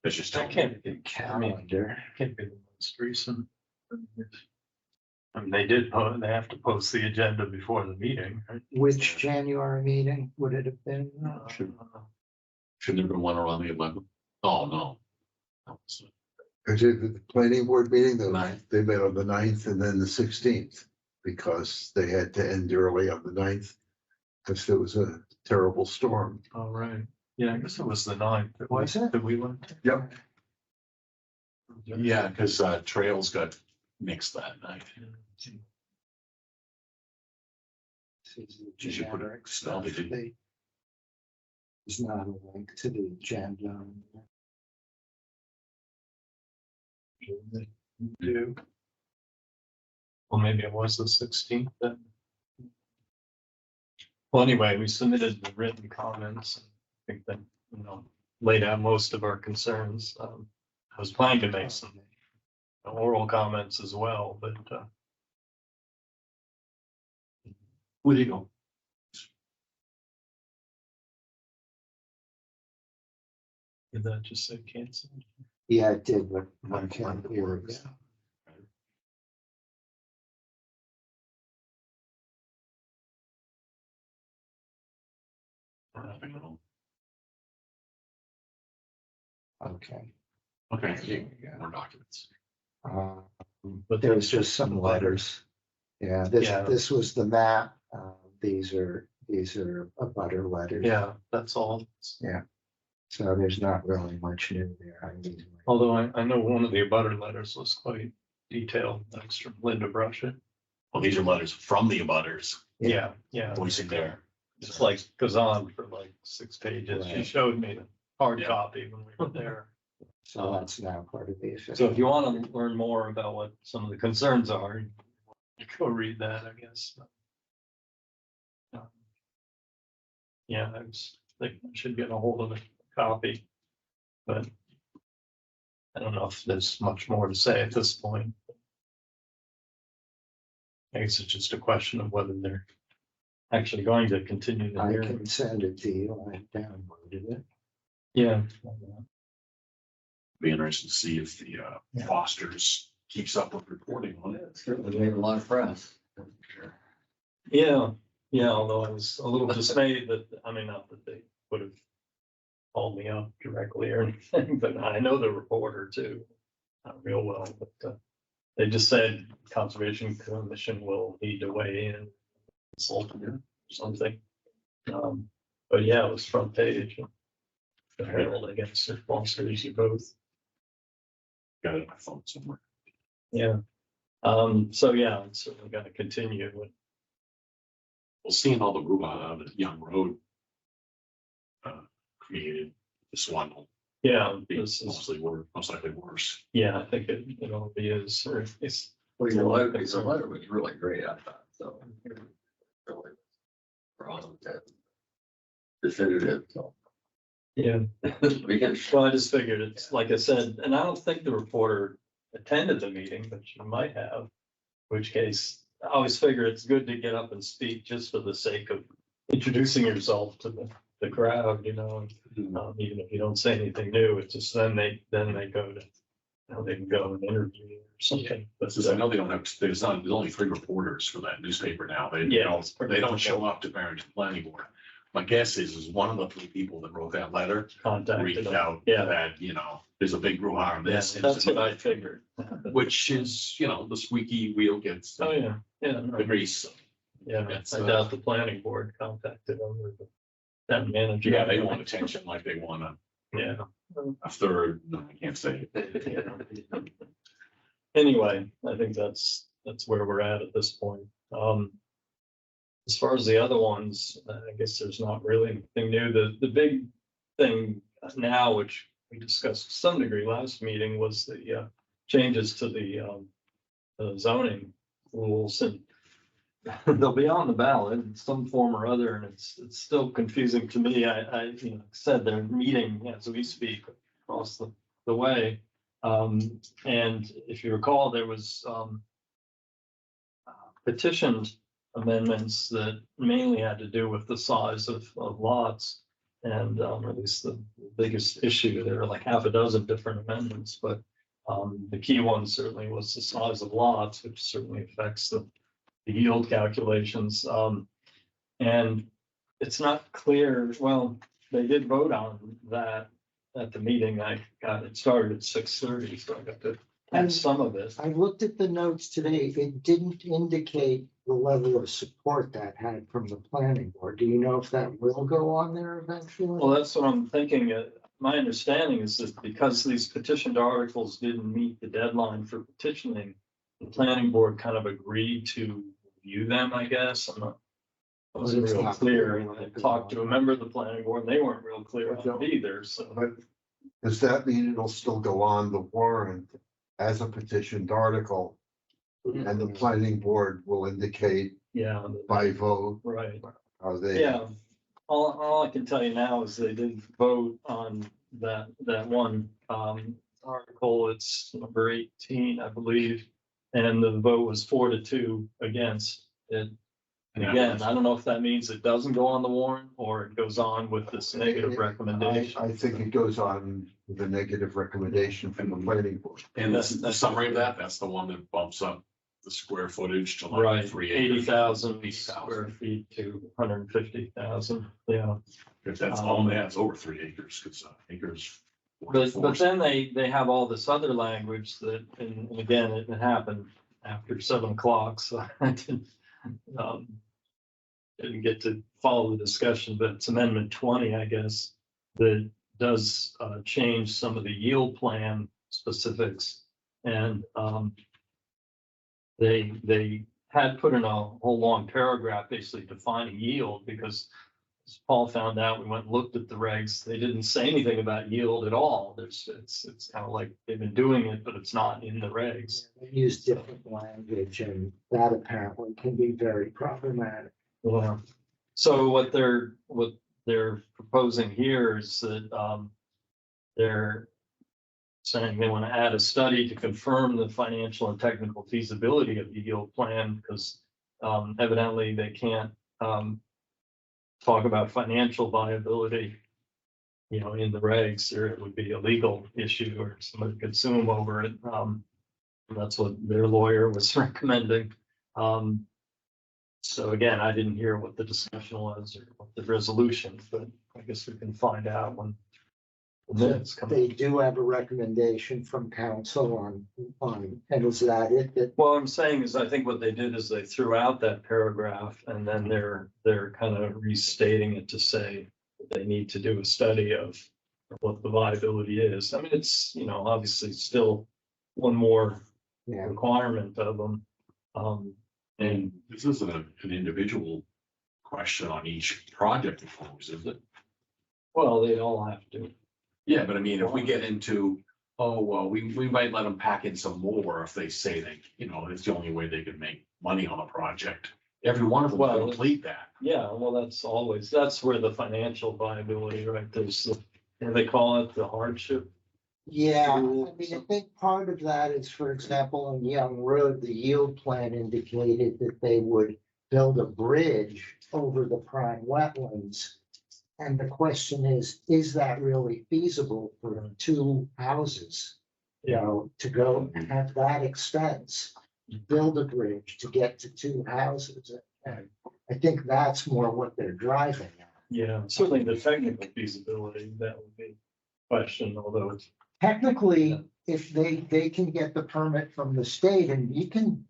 that's just. That can't be, I mean, Calendar. can't be the most recent. I mean, they have to post the agenda before the meeting, right? Which January meeting would it have been? Should there have been one around the 11th? Oh, no. That was- Is it the planning board meeting, Ninth. they met on the 9th and then the 16th, because they had to end early on the 9th. Because there was a terrible storm. All right, yeah, I guess it was the 9th. Was it? That we went to. Yep. Yeah, because trails got mixed that night. This is the You should put it- generic no, stuff. they didn't. There's not a link to the agenda. Do. Well, maybe it was the 16th then. Well, anyway, we submitted the written comments. I think that, laid out most of our concerns. I was planning to make some oral comments as well, but, Where'd you go? did that just say canceled? Yeah, it did, but. Mine- okay, mine here we works. go. Okay. Okay, There we go. more documents. But there was just some letters. Yeah, Yeah. this was the map. These are a butter letters. Yeah, that's all. So there's not really much new there. I mean, Although I know one of the abutter letters was quite detailed, thanks from Linda Brushett. Well, these are letters from the abutters Yeah, voicing their. it's like goes on for like 6 pages. She Right. showed me the hard Yeah. copy when we were there. So that's now part of the official. So if you want to learn more about what some of the concerns are, you go read that, I guess. Yeah, I was thinking I should get a hold of a copy, but I don't know if there's much more to say at this point. I guess it's just a question of whether they're actually going to continue the I hearing. can send it to you. I downloaded it. Yeah. Be interested to see if the Fosters keeps up with reporting on it. Certainly made a lot of press. Yeah, although I was a little dismayed that, I mean, not that they would have called me up directly or anything, but I know the reporter too, not real well, but they just said Conservation Commission will need to weigh in, consult or something. But yeah, it was front page. The Herald, I guess, or Foster's, you both. Got it on my phone somewhere. Yeah. So yeah, it's certainly gonna continue. Well, seeing all the brouhaha on the Young Road created, this one will Yeah, be this is, most likely worse. yeah, I think it all be is, or it's. Well, your letter was really great, I thought, so. Really. Wrong, that definitive, so. Yeah, We can, well, I just figured it's, like I said, and I don't think the reporter attended the meeting, but she might have. In which case, I always figure it's good to get up and speak just for the sake of introducing yourself to the crowd, you know. Even if you don't say anything new, it's just then they go to, they can go and interview you or something. But Because I know they don't have, there's only 3 reporters for that newspaper now. They Yeah, don't, it's pretty they don't much show up to Barrington Planning Board. My guess is one of the 3 people that wrote that letter contacted reached them. out Yeah. that, there's a big brouhaha on Yeah, this. that's what I figured. Which is, the squeaky wheel gets Oh, yeah, no, the grease. yeah, It's, I doubt the planning board contacted them or the town manager. Yeah, they want attention like they want Yeah. a third, no, I can't say it. Anyway, I think that's where we're at this point. As far as the other ones, I guess there's not really anything new. The big thing now, which we discussed to some degree last meeting, was the changes to the zoning rules, and they'll be on the ballot in some form or other, and it's still confusing to me. I said they're meeting as we speak across the way. And if you recall, there was petitioned amendments that mainly had to do with the size of lots. And at least the biggest issue, there are like half a dozen different amendments, but the key one certainly was the size of lots, which certainly affects the yield calculations. And it's not clear, well, they did vote on that at the meeting. I got it started at 6:30, so I got to add some of it. I looked at the notes today. It didn't indicate the level of support that had from the planning board. Do you know if that will go on there eventually? Well, that's what I'm thinking. My understanding is that because these petitioned articles didn't meet the deadline for petitioning, the planning board kind of agreed to review them, I guess. I wasn't It's real not clear. clear. I talked to a member of the planning board, and they weren't real clear on it either, so. But does that mean it'll still go on the warrant as a petitioned article? And the planning board will indicate Yeah, by vote right. how they. Yeah, all I can tell you now is they did vote on that one article. It's number 18, I believe. And the vote was 4-2 against it. And again, I don't know if that means it doesn't go on the warrant or it goes on with this negative recommendation. I think it goes on with a negative recommendation from the planning board. And the summary of that, that's the one that bumps up the square footage to like Right, 3 80,000 80,000. square feet to 150,000, yeah. If that's all that's over 3 acres, because acres. But then they have all this other language that, and again, it happened after 7 o'clock, so I didn't get to follow the discussion, but it's Amendment 20, I guess, that does change some of the yield plan specifics. And they had put in a whole long paragraph basically defining yield, because as Paul found out, we went and looked at the regs, they didn't say anything about yield at all. It's kind of like they've been doing it, but it's not in the regs. They use different language and that apparently can be very problematic. Yeah. So what they're proposing here is that, they're saying they want to add a study to confirm the financial and technical feasibility of the yield plan, because, evidently they can't, talk about financial viability, in the regs, or it would be a legal issue, or somebody could sue them over it. And that's what their lawyer was recommending. So again, I didn't hear what the discussion was or what the resolution, but I guess we can find out when the minutes come. They do have a recommendation from council and is that it? That Well, I'm saying is, I think what they did is they threw out that paragraph, and then they're kind of restating it to say that they need to do a study of what the viability is. I mean, it's, obviously still one more yeah, requirement of them. And this isn't an individual question on each project, of course, is it? Well, they all have to. Yeah, but I mean, if we get into, oh, well, we might let them pack in some more if they say they, it's the only way they can make money on a project. Every one of them will complete that. Yeah, well, that's where the financial viability, right? There's, what do they call it, the hardship? yeah, I mean, I think part of that is, for example, on Young Road, the yield plan indicated that they would build a bridge over the prime wetlands. And the question is that really feasible for two houses? To go and have that expense, build a bridge to get to two houses. And I think that's more what they're driving at. Yeah, certainly the technical feasibility, that would be questioned, although it's. Technically, if they can get the permit from the state and you can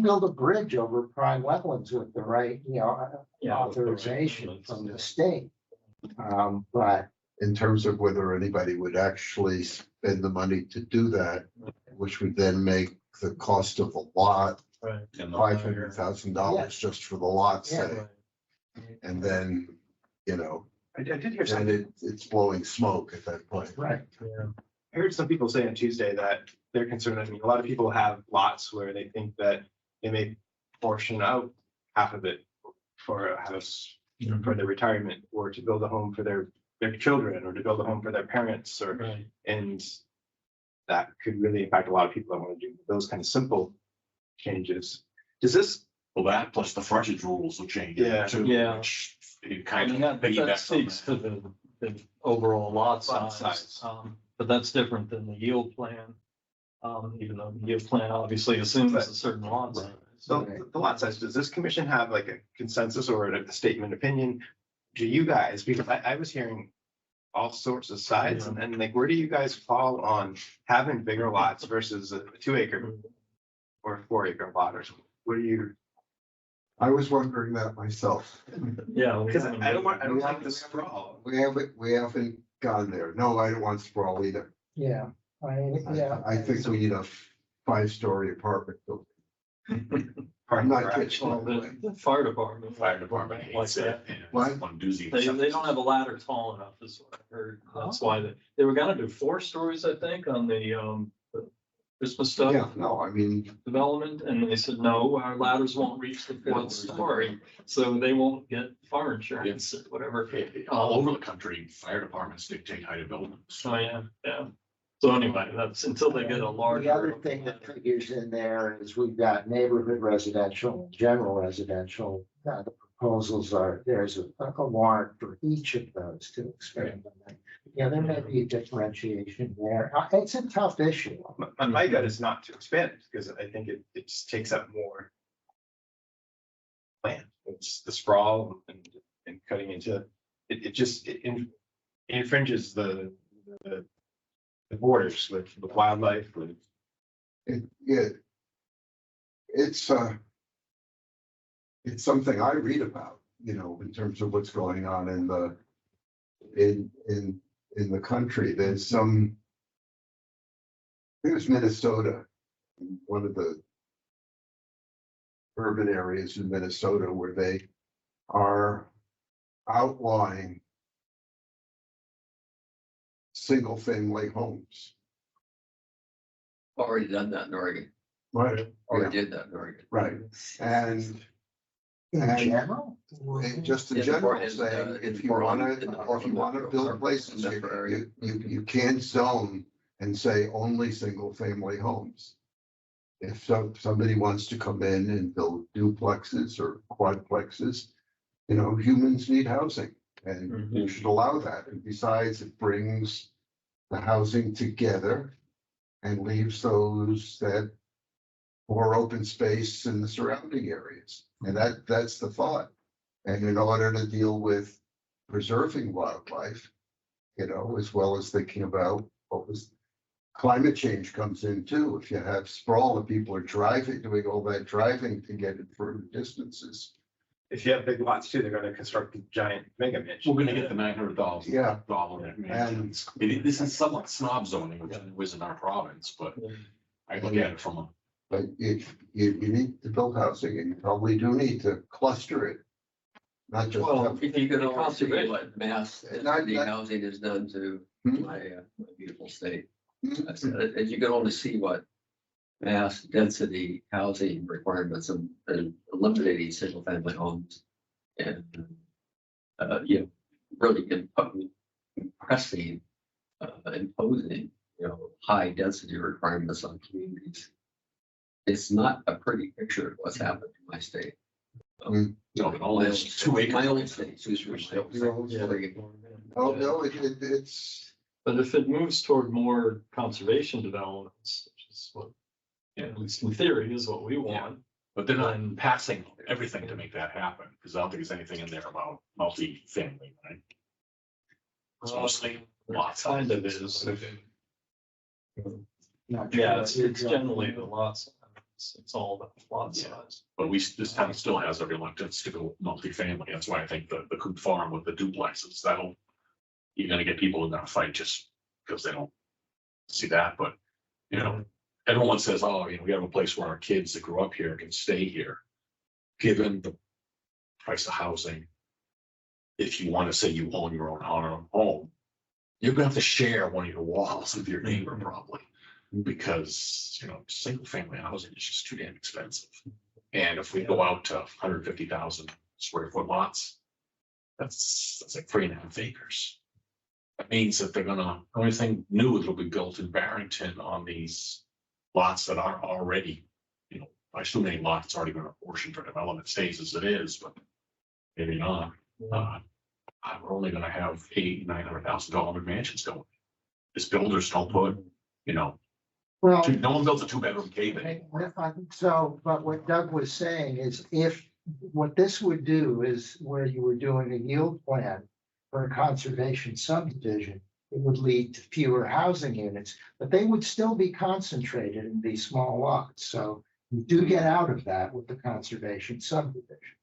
build a bridge over prime wetlands with the right, authorization from the state. But in terms of whether anybody would actually spend the money to do that, which would then make the cost of a lot Right. And $500,000 just for the lot, Yeah. say. And then, I did hear and something. it's blowing smoke at that point. right, Yeah. I heard some people say on Tuesday that they're concerned. I mean, a lot of people have lots where they think that they may portion out half of it for a house, for their retirement, or to build a home for their children, or to build a home for their parents, Right. and that could really impact a lot of people that want to do those kind of simple changes. Does this? Well, that plus the frontage rules will change. Yeah. Too, Yeah. which it I kind mean, of that piggybacks on speaks that. to the overall lot Lot size. size. But that's different than the yield plan. Even though the yield plan obviously assumes a certain lot size. So the lot size, does this commission have like a consensus or a statement opinion? Do you guys, because I was hearing all sorts of sides, and like, where do you guys fall on having bigger lots versus a 2 acre or a 4 acre lot, or something? What do you? I was wondering that myself. Yeah. Because I don't like the sprawl. We haven't gone there. No, I don't want sprawl either. yeah, I think we need a 5-story apartment building. Parking not garage. getting- Well, the fire department. Fire department like hates that. it. and it's What? One doozy. They don't have a ladder tall enough, is what I heard. That's why they were gonna do 4 stories, I think, on the Christmas stuff. Yeah, no, I mean, Development, and they said, no, our ladders won't reach the 4th story, so they won't get fire insurance or whatever. All over the country, fire departments dictate height of buildings. So, yeah. So anyway, that's until they get a larger. The other thing that figures in there is we've got neighborhood residential, and general residential. The proposals are, there's a warrant for each of those to expand on that. Yeah, there may be a differentiation there. It's a tough issue. My gut is not to expand it, because I think it just takes up more land. It's the sprawl and cutting into, it just infringes the borders with wildlife, with. it's something I read about, in terms of what's going on in the country. There's some, I think it was Minnesota, one of the urban areas in Minnesota where they are outlawing single-family homes. Already done that in Oregon, Right. already did that in Oregon. Right, and In And- general? just in Yeah, general, in, saying, in if you Portland, wanna, in the if you wanna Portland build metro- places, metro area. you can't zone and say only single-family homes. If somebody wants to come in and build duplexes or quadplexes, you know, humans need housing. And you should allow that. And besides, it brings the housing together and leaves those that more open space in the surrounding areas. And that's the thought. And in order to deal with preserving wildlife, you know, as well as thinking about what was climate change comes in too. If you have sprawl and people are driving, doing all that driving to get it further distances. If you have big lots too, they're gonna construct giant mega mansions. We're gonna get the $900,000 Yeah. mansions. This is somewhat snob zoning, which isn't our province, but I look at it from a. But if you need to build housing, and you probably do need to cluster it. Not just Well, have, If you could only see Conservation. what mass Not- density not- housing has done to Hmm? my beautiful state. Hmm? I said, as you can only see what mass density housing requirements and eliminating single family homes. And, you know, really impressing, imposing, you know, high density requirements on communities. It's not a pretty picture of what's happened in my state. No, but only My own has 2 acres. My own state, Houston State. oh, no, it's, But if it moves toward more conservation developments, which is what, at least in theory, is what we want. But they're not passing everything to make that happen, because I don't think there's anything in there about multi-family, right? It's mostly lots. Kind of is. Not Yeah, sure. it's generally the lots. It's all about lot Yeah. size. But this town still has a reluctance to go multi-family. That's why I think the Coop Farm with the duplexes, you're gonna get people who are gonna fight just because they don't see that, but, you know, everyone says, oh, you know, we have a place where our kids that grew up here can stay here. Given the price of housing, if you want to say you own your own home, you're gonna have to share one of your walls with your neighbor probably. Because, you know, single family housing is just too damn expensive. And if we go out to 150,000 square foot lots, that's like 3.5 acres. That means that the only thing new that'll be built in Barrington on these lots that are already, you know, I assume any lot that's already been apportioned for development stays as it is, but maybe not. We're only gonna have $800,000-900,000 mansions going. These builders don't put, you know, Well, no one builds a 2-bedroom cave anymore. so, but what Doug was saying is what this would do is where you were doing a yield plan for a conservation subdivision, it would lead to fewer housing units, but they would still be concentrated in these small lots. So you do get out of that with the conservation subdivision.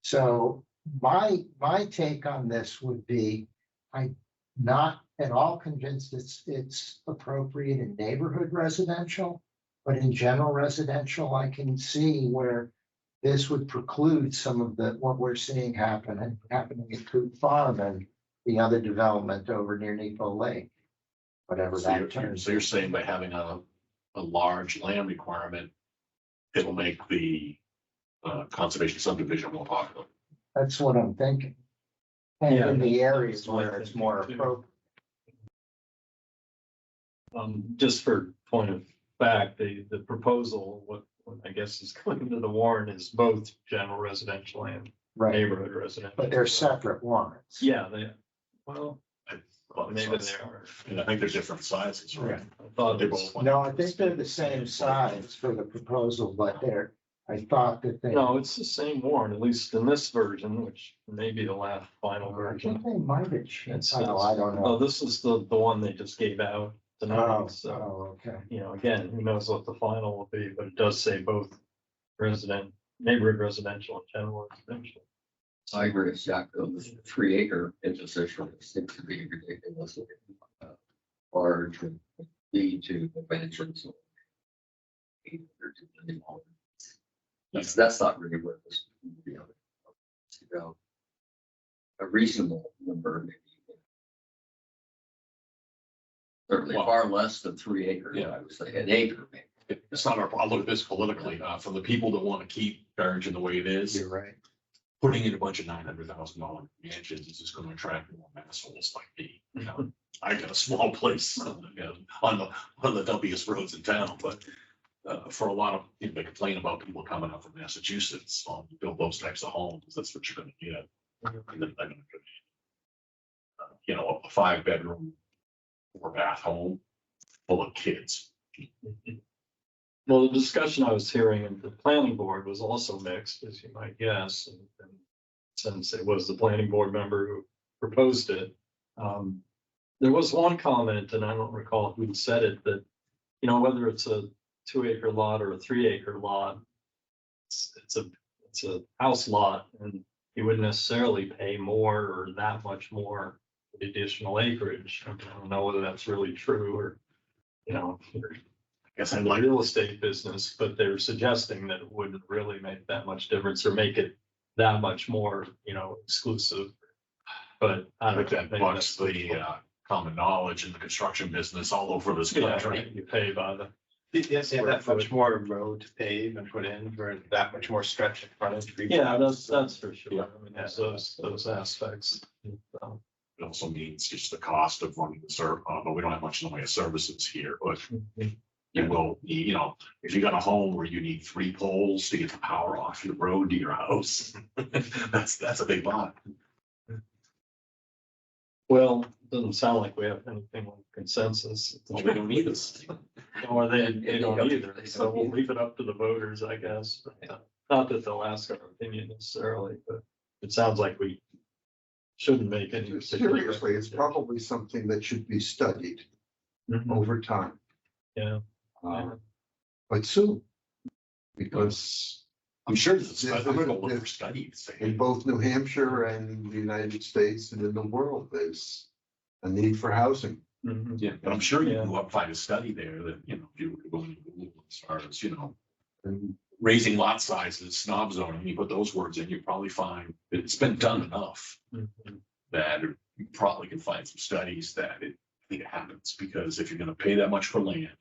So my take on this would be, I'm not at all convinced it's appropriate in neighborhood residential, but in general residential, I can see where this would preclude some of what we're seeing happening at Coop Farm and the other development over near Nepo Lake. Whatever So that turns. you're saying by having a large land requirement, it'll make the conservation subdivision more popular. That's what I'm thinking. And Yeah, in the areas that's my where it's more thinking, too. appropriate. Just for point of fact, the proposal, what I guess is going to the warrant is both general residential and Right, neighborhood residential. but they're separate warrants. Yeah, well, Well, maybe they are. And I think they're different sizes, right? I thought They it was- both. No, I think they're the same size for the proposal, but I thought that they. No, it's the same warrant, at least in this version, which may be the last final I version. think they might have changed. It's- Oh, I don't Oh, know. this is the one they just gave out Oh, tonight, so, okay. you know, again, who knows what the final will be, but it does say both neighborhood residential and general residential. I agree with Jack, though, the 3 acre imposition seems to be ridiculous. Or to lead to mansions. That's not really where this, you know, to go. A reasonable number, maybe. Certainly Well- far less than 3 acres, Yeah. I would say, an acre maybe. It's not our, I'll look at this politically, for the people that want to keep Barrington the way it is, You're right. putting in a bunch of $900,000 mansions is just gonna attract more assholes like me, you know? I got a small place you know, on the dumpiest roads in town, but for a lot of, you know, they complain about people coming up from Massachusetts, to build those types of homes, that's what you're gonna get. And then they're gonna get, you know, a 5-bedroom, 4-bath home full of kids. Well, the discussion I was hearing at the planning board was also mixed, as you might guess, and since it was the planning board member who proposed it. There was one comment, and I don't recall who said it, that, you know, whether it's a 2-acre lot or a 3-acre lot, it's a house lot, and you wouldn't necessarily pay more or that much more for the additional acreage. I don't know whether that's really true or, you know, I guess in I'd the like, real estate business, but they're suggesting that it wouldn't really make that much difference or make it that much more, you know, exclusive. But I I don't think that think bucks that's the common knowledge in the construction business all over this Yeah, country. right, you pay by the, Yes, yeah, that much more road to pave and put in for that much more stretch of frontage. yeah, that's for sure. Yeah. I mean, there's those aspects. Um, It also means just the cost of running the but we don't have much in the way of services here, but you will, you know, if you got a home where you need 3 poles to get the power off your road to your house, that's a big lot. Well, doesn't sound like we have anything like consensus. Well, we don't need this. Or they don't either, so we'll leave it up to the voters, I guess. Not that they'll ask our opinion necessarily, but it sounds like we shouldn't make any. particular Seriously, it's probably something that should be studied Mhm. over time. Yeah. But soon. Because I'm sure this is, I'm There's- gonna look for there's- studies. in both New Hampshire and the United States and in the world, there's a need for housing. Mhm. Yeah, but I'm sure you Yeah. can go up and find a study there that, you know, if you were going to Google as far as, you know, And raising lot sizes, snob zoning, you put those words in, you probably find it's been done enough Mhm. that you probably can find some studies that I think it happens, because if you're gonna pay that much for land,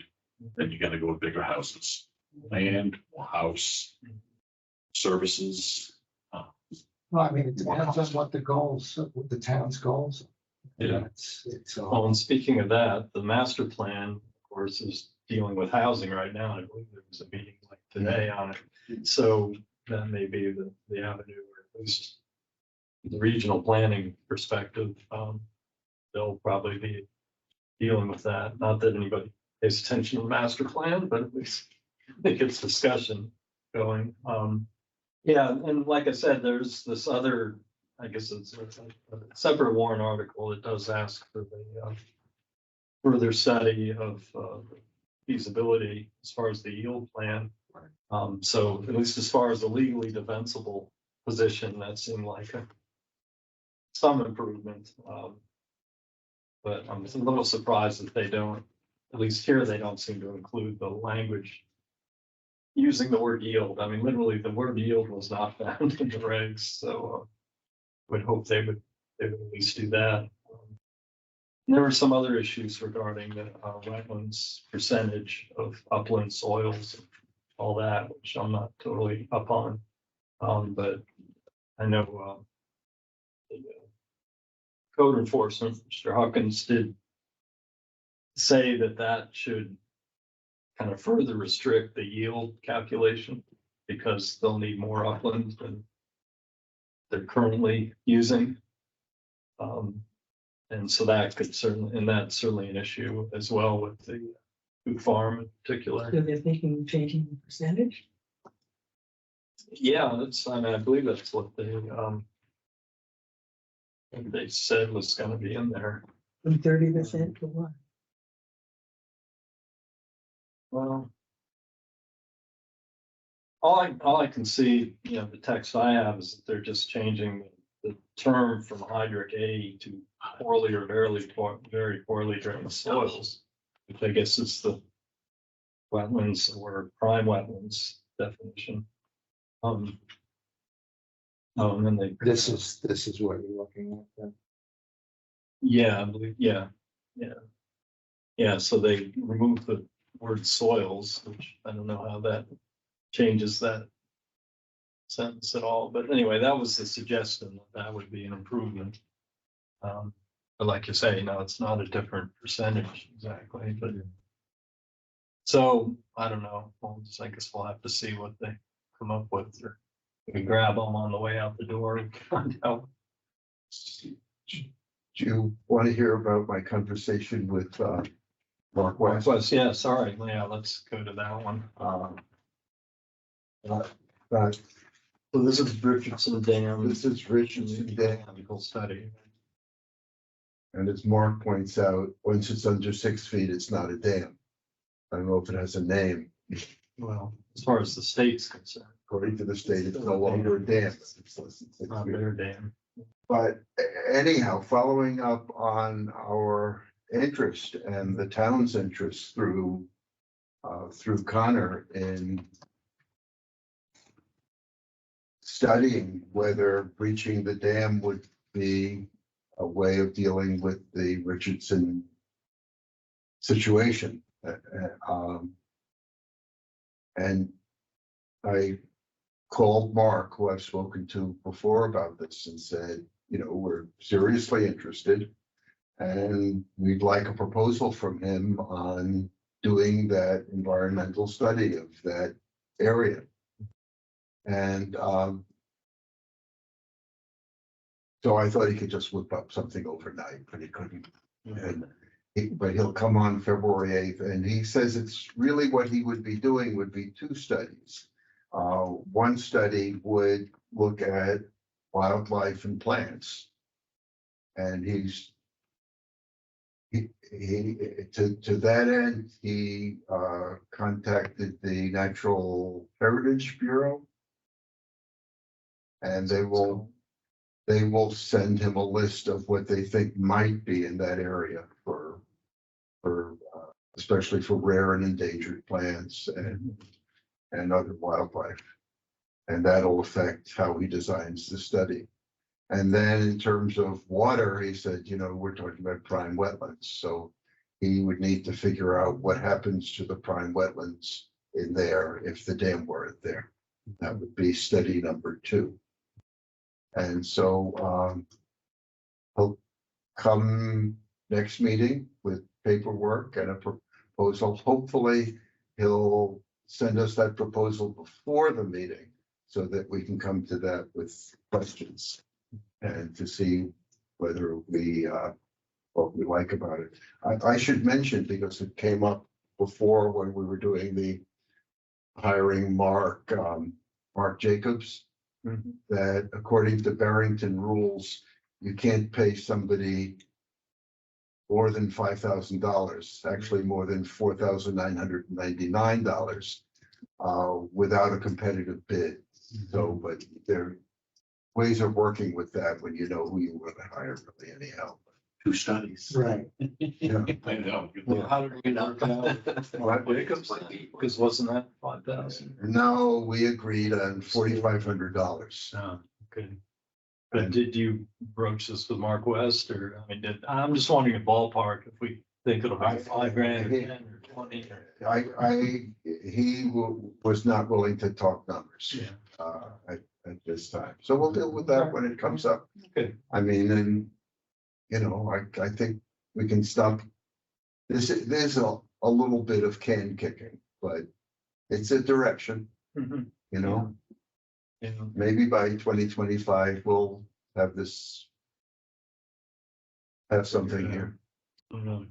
then you gotta go with bigger houses. Land, or house, services. Well, I mean, it depends on what the goals, what the town's goals. are. Yeah. It's Well, and speaking of that, the master plan, of course, is dealing with housing right now. I believe there was a meeting like today on it. So that may be the avenue, or at least the regional planning perspective. They'll probably be dealing with that. Not that anybody pays attention to the master plan, but at least it gets discussion going. Yeah, and like I said, there's this other, I guess it's a separate warrant article that does ask for the further study of feasibility as far as the yield plan. So at least as far as the legally defensible position, that seemed like some improvement. But I'm a little surprised that they don't, at least here, they don't seem to include the language using the word yield. I mean, literally, the word yield was not found in the regs, so would hope they would at least do that. There were some other issues regarding the wetlands percentage of upland soils, and all that, which I'm not totally up on. But I know the code enforcement, Mr. Hawkins, did say that that should kind of further restrict the yield calculation, because they'll need more upland than they're currently using. And so that could certainly, and that's certainly an issue as well with the food farm in particular. So they're thinking of changing the percentage? Yeah, that's, I mean, I believe that's what they said was gonna be in there. From 30% to what? Well, all I can see, you know, the text I have is that they're just changing the term from hydric A to poorly or very poorly drained soils, which I guess is the wetlands or prime wetlands definition. Um. Oh, and then they. This is what you're looking at. then. Yeah, I believe, yeah, yeah. Yeah, so they removed the word soils, which I don't know how that changes that sentence at all, but anyway, that was the suggestion, that would be an improvement. But like you say, no, it's not a different percentage exactly, but. So, I don't know, I guess we'll have to see what they come up with, or we can grab them on the way out the door and find out. Do you want to hear about my conversation with Mark West? West, yeah, sorry, yeah, let's go to that one. But So this is Richardson Dam. this is Richardson Dam, Chemical study. and as Mark points out, once it's under 6 feet, it's not a dam. I don't know if it has a name. Well, as far as the state's concerned, According to the state, it's no longer a dam. It's less than 6 not feet. their dam. But anyhow, following up on our interest and the town's interest through Connor in studying whether breaching the dam would be a way of dealing with the Richardson situation. And I called Mark, who I've spoken to before about this, and said, you know, we're seriously interested. And we'd like a proposal from him on doing that environmental study of that area. And so I thought he could just whip up something overnight, but he couldn't. And but he'll come on February 8th, and he says it's really what he would be doing would be 2 studies. One study would look at wildlife and plants. And to that end, he contacted the Natural Heritage Bureau. And they will send him a list of what they think might be in that area for especially for rare and endangered plants and other wildlife. And that'll affect how he designs the study. And then in terms of water, he said, you know, we're talking about prime wetlands. So he would need to figure out what happens to the prime wetlands in there if the dam weren't there. That would be study number 2. And so he'll come next meeting with paperwork and a proposal. Hopefully, he'll send us that proposal before the meeting so that we can come to that with questions and to see whether we what we like about it. I should mention, because it came up before when we were doing the hiring Mark Jacobs, that according to Barrington rules, you can't pay somebody more than $5,000, actually more than $4,999 without a competitive bid. So, but there are ways of working with that when you know who you want to hire, really, anyhow. 2 studies. Right. Yeah. I know. Well, how did we work it out? Jacobs, because wasn't that 5,000? No, we agreed on $4,500. Oh, okay. But did you broach this with Mark West, or, I mean, I'm just wondering a ballpark, if we think it'll be $5,000 or 10 or 20 or. He was not willing to talk numbers Yeah. at this time. So we'll deal with that when it comes up. Okay. I mean, and, you know, I think we can stop. There's a little bit of can kicking, but it's a direction, Mhm. you know. Yeah. Maybe by 2025, we'll have something here. Mhm.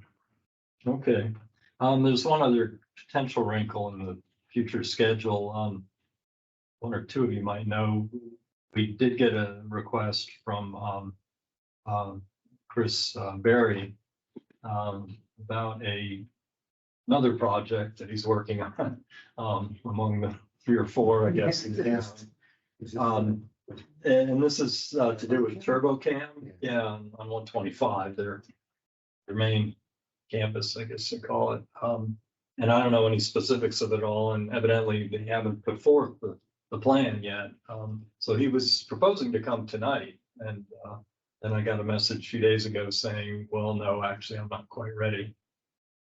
Okay, there's one other potential wrinkle in the future schedule. 1 or 2 of you might know, we did get a request from Chris Berry about another project that he's working on among the 3 or 4, I guess. in town. And this is to do with TurboCam, yeah, on 125, their main campus, I guess they call it. And I don't know any specifics of it all, and evidently they haven't put forth the the plan yet. So he was proposing to come tonight and, then I got a message a few days ago saying, well, no, actually, I'm not quite ready.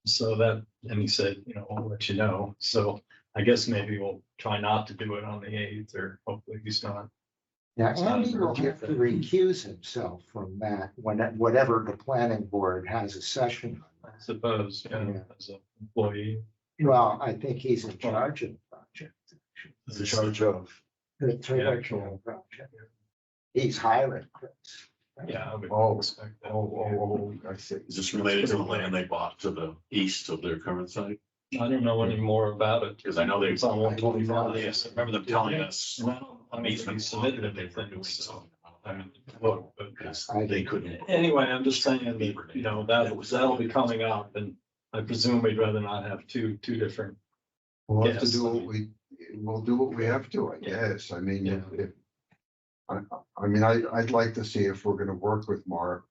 So that, and he said, you know, I'll let you know. So I guess maybe we'll try not to do it on the 8th, or hopefully he's not. Now, It's not Andy will have to urgent. recuse himself from that when, whatever the planning board has a session. I suppose, yeah, Yeah. as an employee. Well, I think he's in charge of the project. The charge of. The directional project. He's hiring Chris. Yeah, I would Oh, expect that. I see. Is this related to the land they bought to the east of their current site? I don't know any more about it. Because I know they, It's on I 125. remember them telling us. And I don't think he submitted that they were doing anything, so. something. I mean, look, but Because I- they couldn't. anyway, I'm just saying that, you know, that'll be coming up, and I presume we'd rather not have two different. We'll have to Yes, do I what mean- we'll do what we have to, I Yeah. guess. I mean, Yeah. if. I mean, I'd like to see if we're gonna work with Mark,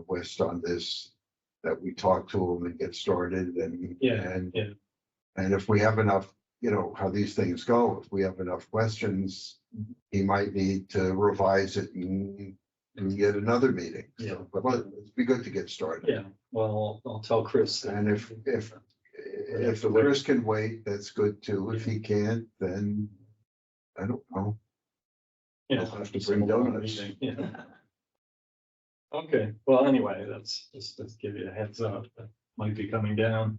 West on this, that we talk to him and get started and. Yeah, And, yeah. and if we have enough, you know, how these things go, if we have enough questions, he might need to revise it and get another meeting. Yeah. But it'd be good to get started. Yeah, well, I'll tell Chris. that- And if Chris can wait, that's good too. If he can't, then I don't know. Yeah. I'll have to bring donuts. Yeah. Okay, well, anyway, that's just to give you a heads up, that might be coming down.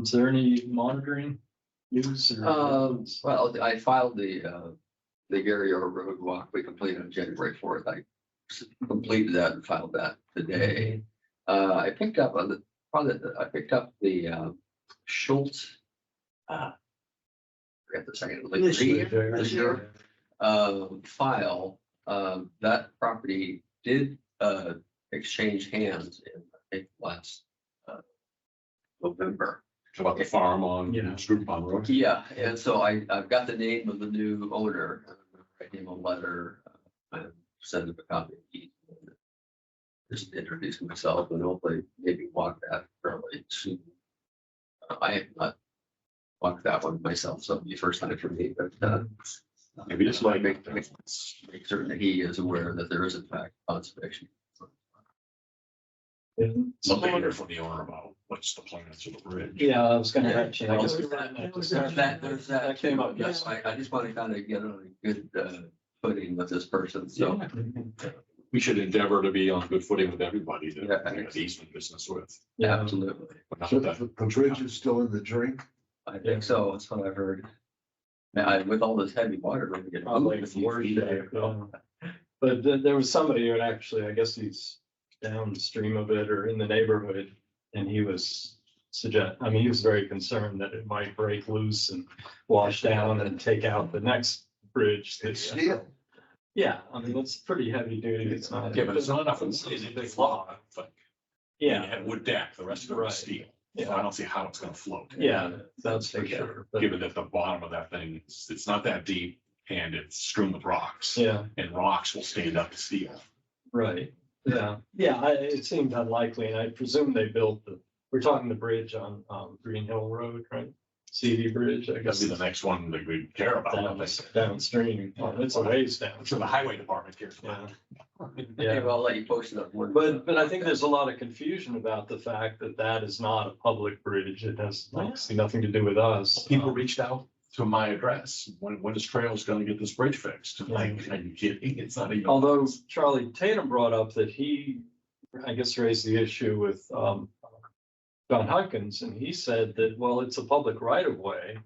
Is there any monitoring news? or- Well, I filed the Gary Orr Road walk we completed on January 4th. I completed that and filed that today. I picked up on the Schultz. Forget the second. Leisure. File, that property did exchange hands in, I think, last November. About the farm on Yeah. Screw Pond Road. Yeah, and so I've got the name of the new owner, write him a letter, and send him a copy. Just introduce myself and hopefully maybe walk that fairly soon. I have not walked that one myself, so it'll be the first time for me, but Maybe just like make certain that he is aware that there is in fact conservation. Love to hear from the owner about what's the plans for the bridge. Yeah, I was gonna mention, I guess There's we were in that that, discussion. there's That came up, yes, I just want to kind of get on a good footing with this person, so. We should endeavor to be on good footing with everybody Yeah. that we have easement business with. Yeah, Absolutely, But not So that- the bridge is still in the drink? I think so, that's what I've heard. With all this heavy water, we're gonna get probably moved. worse shape, yeah. But there was somebody who had actually, I guess he's downstream of it or in the neighborhood, and he was he was very concerned that it might break loose and wash down and take out the next bridge. It's steel. Yeah, I mean, it's pretty heavy duty. It's not. Yeah, but it's not enough, it's a big flaw, but. You Yeah, have wood deck, the rest of it Right. is steel. So Yeah. I don't see how it's gonna float. yeah, that's for sure. But Given that the bottom of that thing, it's not that deep and it's strewn with rocks. yeah, And rocks will stand up to steel. right. Yeah, it seemed unlikely, and I presume they built we're talking the bridge on Green Hill Road, right? CD Bridge, I That'd guess. be the next one that we care about. Downstream. It's a ways down. I'm sure the highway department cares Yeah. about. Okay, Yeah, well, I'll let you post it on one. but I think there's a lot of confusion about the fact that that is not a public bridge. It has obviously nothing to do with us. People reached out to my address, when is Trails gonna get this bridge fixed? I'm like, Yeah. are you kidding? It's not even. Although Charlie Tatum brought up that he, I guess, raised the issue with John Hunkins, and he said that, well, it's a public right of way.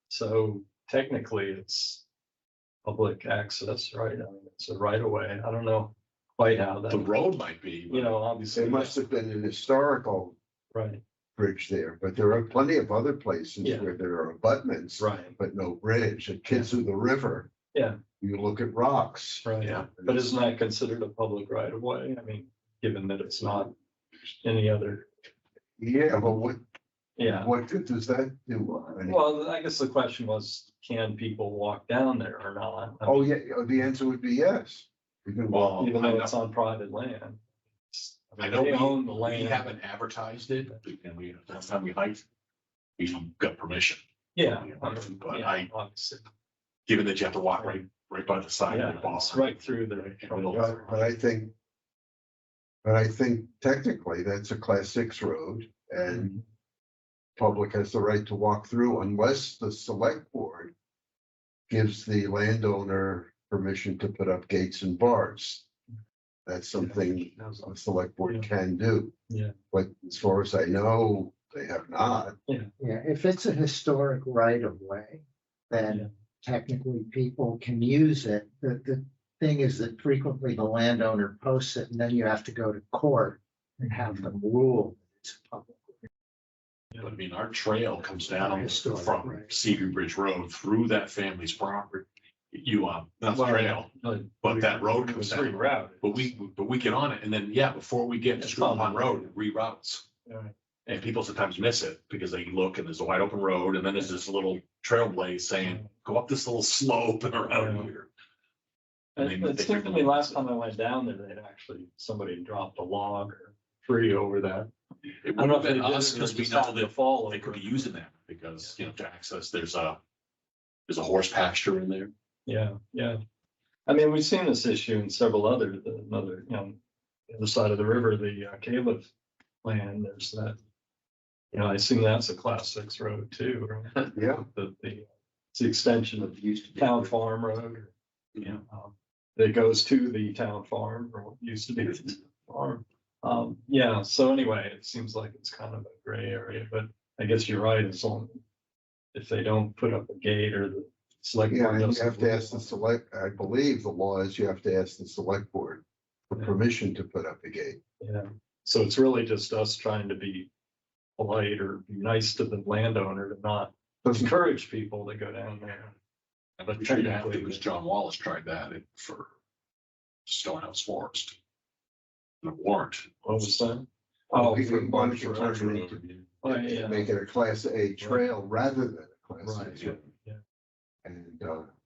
So technically it's public access, right? I mean, it's a right of way. I don't know quite how The that, road might be. but- you know, obviously. There must have been an historical Right, bridge there, but there are plenty of other places Yeah. where there are abutments. right, But no bridge. At Kidzu the River. Yeah. You look at rocks. right. Yeah. But isn't that considered a public right of way? I mean, given that it's not any other, Yeah, but yeah. what good does that do? I mean, Well, I guess the question was, can people walk down there or not? I Oh, mean, yeah, the answer would be yes. You can walk. Well, even I though know- it's on private land. I know They own the we land. haven't advertised it, and last time we hiked, we got permission. Yeah. But yeah, I- obviously. given that you have to walk right by the side of Yeah, the ball. it's right through the. But I think technically that's a class 6 road and public has the right to walk through unless the select board gives the landowner permission to put up gates and bars. That's something a select board can do. Yeah. But as far as I know, they have not. Yeah, if it's a historic right of way, then technically people can use it. The thing is that frequently the landowner posts it and then you have to go to court and have them rule it's public. But I mean, our trail comes down Historic, from right. Seaview Bridge Road through that family's property. Not the Well, trail, but that road comes It's down. rerouted. But we get on it and then, before we get to It's School on the Pond Road, it reroutes. Right. And people sometimes miss it because they look and there's a wide open road and then there's this little trailblaze saying, go up this little slope and around Yeah. here. And They- it they seemed to me frequently last miss it. time I went down there, they'd actually, somebody dropped a log or tree over that. It I would don't know have if they been did us it or because we just know happened to that fall they over could be it. using that because, to access, there's a horse pasture in there. Yeah, yeah. I mean, we've seen this issue in several another, the other side of the river, the Caleb land, there's that. I assume that's a class 6 road too, right? Yeah. It's the extension of Town Farm Road. That goes to the town farm, or used to be the town farm. So anyway, it seems like it's kind of a gray area, but I guess you're right, as long if they don't put up a gate or the select. Yeah, board and you doesn't have to ask the rule. select, I believe the law is you have to ask the select board for Yeah. permission to put up a gate. Yeah, so it's really just us trying to be polite or be nice to the landowner to not Doesn't, encourage people to go down there. But we tried to have to, because John Wallace tried that for Stonehouse Forest. And it warrant. What was that? Oh, Oh, he for wanted to March turn Road. it into, Oh, yeah. make it a class A trail rather than a class Right, 6 yeah, road. yeah. And,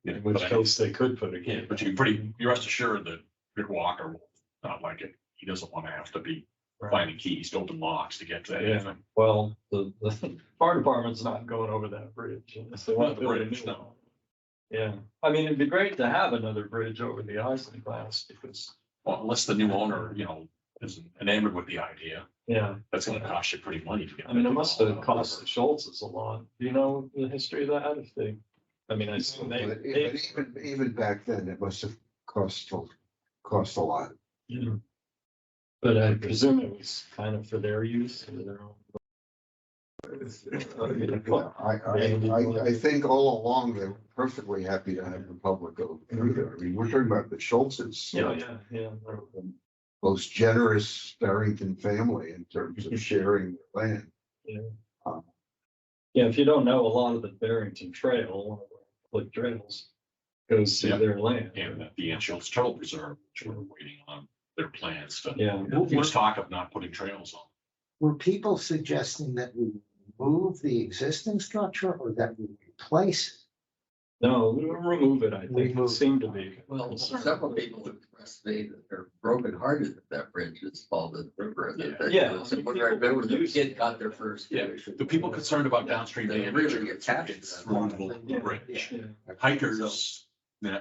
In which case they could put a Yeah, gate. but you're rest assured that Rick Walker will not like it. He doesn't want to have to be Right. finding keys to open locks to get to Yeah, anything. well, the fire department's not going over that bridge unless they want to build a Bridge, new no. one. Yeah, I mean, it'd be great to have another bridge over the Isinglass because, Well, unless the new owner, is enamored with the idea, yeah, that's gonna cost you pretty money to get. I mean, it must have cost the Schultzes a lot. Do you know the history of that? If they, I mean, I assume but they, even back then, it must have cost a lot. yeah. But I presume it was kind of for their use, for their own. I think all along they were perfectly happy to have the public go through there. I mean, we're talking about the Schultzes. Yeah. The most generous Barrington family in terms of sharing the land. Yeah, if you don't know, a lot of the Barrington Trail, one of the public trails, goes through Yeah. their land. And the Anschutz Turtle Preserve, which we're waiting on their plans to. Yeah. There's talk of not putting trails on. Were people suggesting that we move the existing structure or that we replace it? No, we'll remove it, I think. It Remove it. seemed to be. Well, several people expressed to me that they're brokenhearted that that bridge is fallen in the river. And that Yeah. When I remember the kid got their first. Yeah, the people concerned about downstream They damage. really attached to It's that. removal of the Yeah. bridge. Yeah. Hikers,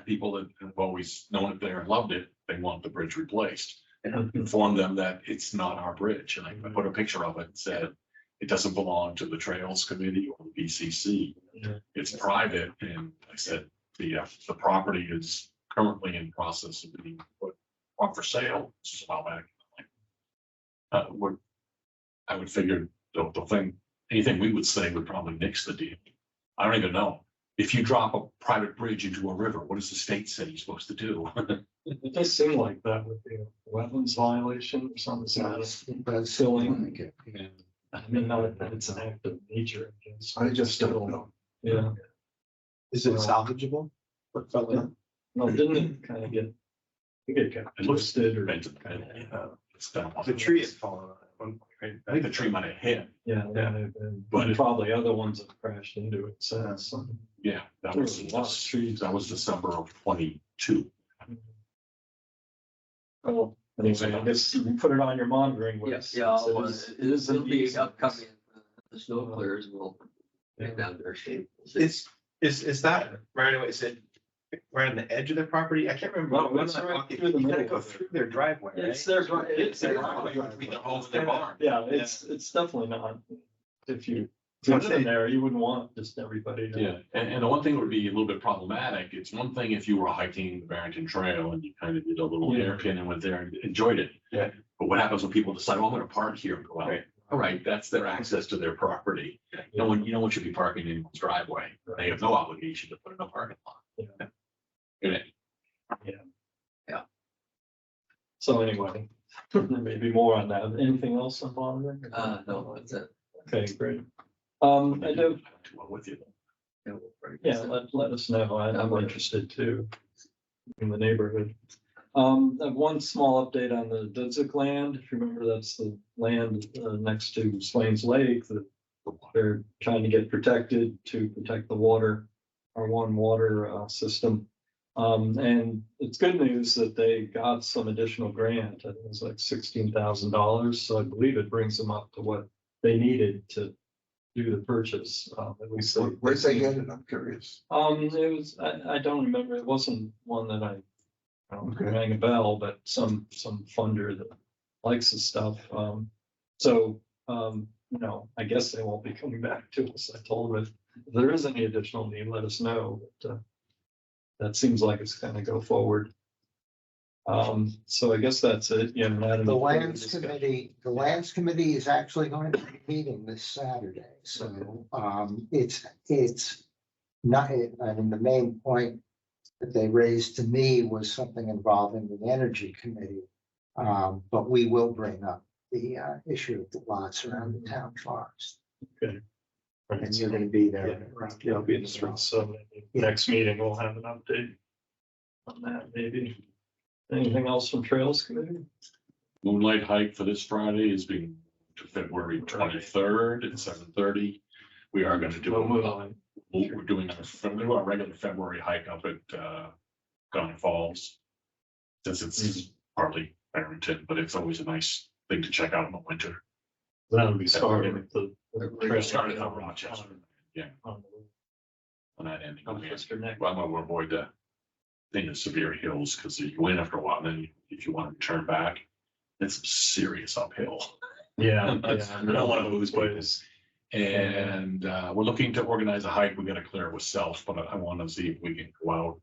people that have always known it there and loved it, they want the bridge replaced. And I informed them that it's not our bridge, and I put a picture of it and said, it doesn't belong to the Trails Committee or the BCC. Yeah. It's private, and I said, the property is currently in process of being put up for sale. This is a while back. I would figure the thing, anything we would say would probably nix the deal. I don't even know. If you drop a private bridge into a river, what does the state say you're supposed to do? It does seem like that would be a wetlands violation or something. It does Filling. like it. I mean, not that it's an act of nature. I just don't know. Yeah, Is it salvageable? What fell in? no, didn't it kind of get, I think it got It looks twisted or. It's been- The tree had fallen on it. at one point, right? I think the tree might have hit. Yeah, But but it- probably other ones have crashed into it since. Yeah, that There was, was a lot of trees. that was December of 22. Oh, anyway, I guess you can put it on your monitoring Yes, list. yeah, It is it'll be indeed- upcoming, the snow clears will get down there shape. It's, Is that right away? Is it right on the edge of their property? I can't remember. No, When it's I right walked in, through the you gotta middle go of it. through their driveway, right? It's their, it's their driveway. Between their homes and their barn. Yeah, it's definitely not. If you So put I'd it in say- there, you wouldn't want just everybody to. Yeah, and the one thing would be a little bit problematic, it's one thing if you were hiking the Barrington Trail and you kind of did a little Yeah. hairpin and went there and enjoyed it. Yeah. But what happens when people decide, oh, I'm gonna park here and go out? Right. All right, that's their access to their property. No one, you know, one should be parking in anyone's driveway. They have no obligation to put in a parking lot. Yeah. Yeah. So anyway, there may be more on that. Anything else on monitoring? No, that's it. Okay, great. I do, With you. yeah, let us know. I'm interested too in the neighborhood. I have one small update on the Dudzik land. If you remember, that's the land next to Swains Lake that they're trying to get protected to protect the water, our one water system. And it's good news that they got some additional grant. I think it was like $16,000. So I believe it brings them up to what they needed to do the purchase. At least Where'd they get it? I'm curious. it was, I don't remember. It wasn't one that I Okay. rang a bell, but some funder that likes the stuff. So, you know, I guess they won't be coming back to us. I told them if there is any additional need, let us know. But, that seems like it's gonna go forward. So I guess that's it. Yeah. The lands committee is actually going to be meeting this Saturday, so, it's not, I mean, the main point that they raised to me was something involving the energy committee. But we will bring up the, issue of the lots around the town farms, and you're gonna be there. Yeah, I'll be in the streets. So maybe next meeting, we'll have an update on that, maybe. Anything else from Trails Committee? Moonlight hike for this Friday is being to February 23rd at 7:30. We are gonna do, we're doing our regular February hike up at Gun Falls. Since it's partly Barrington, but it's always a nice thing to check out in the winter. That'll be starting at the. We're starting out Rochester, yeah, On on that ending. Rochester neck. Well, I'm gonna avoid the thing of severe hills, because you go in after a while, and then if you want to return back, it's serious uphill. Yeah. We don't want to lose ways. And we're looking to organize a hike. We gotta clear it with self, but I want to see if we can go out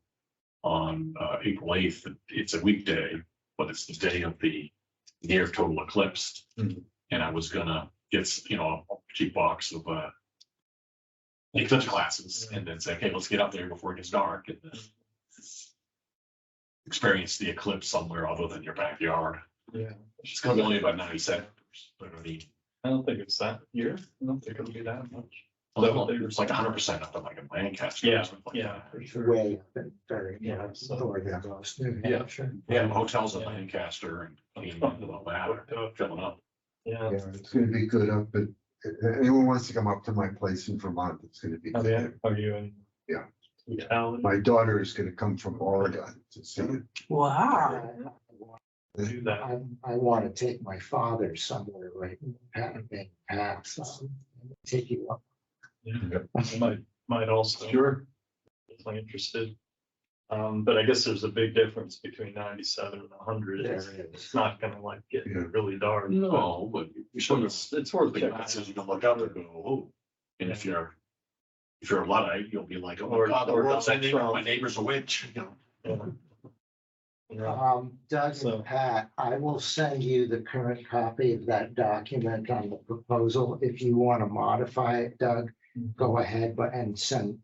on April 8th. It's a weekday, but it's the day of the near total eclipse. Mhm. And I was gonna get, a cheap box of eclipse glasses and then say, okay, let's get up there before it gets dark and then experience the eclipse somewhere other than your backyard. Yeah. It's gonna be only about 90 seconds. But I mean, I don't think it's that year. I don't think it'll be that much. it's like 100% up in like in Lancaster. or Yeah, something like yeah, that. for sure. Way up and very, Yeah, so- north of us, New Yeah. Hampshire. Yeah, hotels in Yeah. Lancaster and all that, filling up. Yeah. Yeah, it's gonna be good up, but anyone wants to come up to my place in Vermont, it's gonna be Oh, yeah. good. Are you in? Yeah. Yeah. My daughter is gonna come from Oregon to see it. Wow. Do that. I want to take my father somewhere right in the path, take you up. Yeah. Might also. Sure. Definitely interested. But I guess there's a big difference between 97 and 100. There It's is. it's not gonna like get Yeah. really dark. No, but you But should have it's worth the checking. glasses, you can look up and go, oh. And if you're a Luddite, you'll be like, oh Or- my God, the or world's Donald ending, Trump. my neighbor's a witch, you know. Yeah. Yeah. Doug So- and Pat, I will send you the current copy of that document on the proposal. If you want to modify it, Doug, go ahead, and send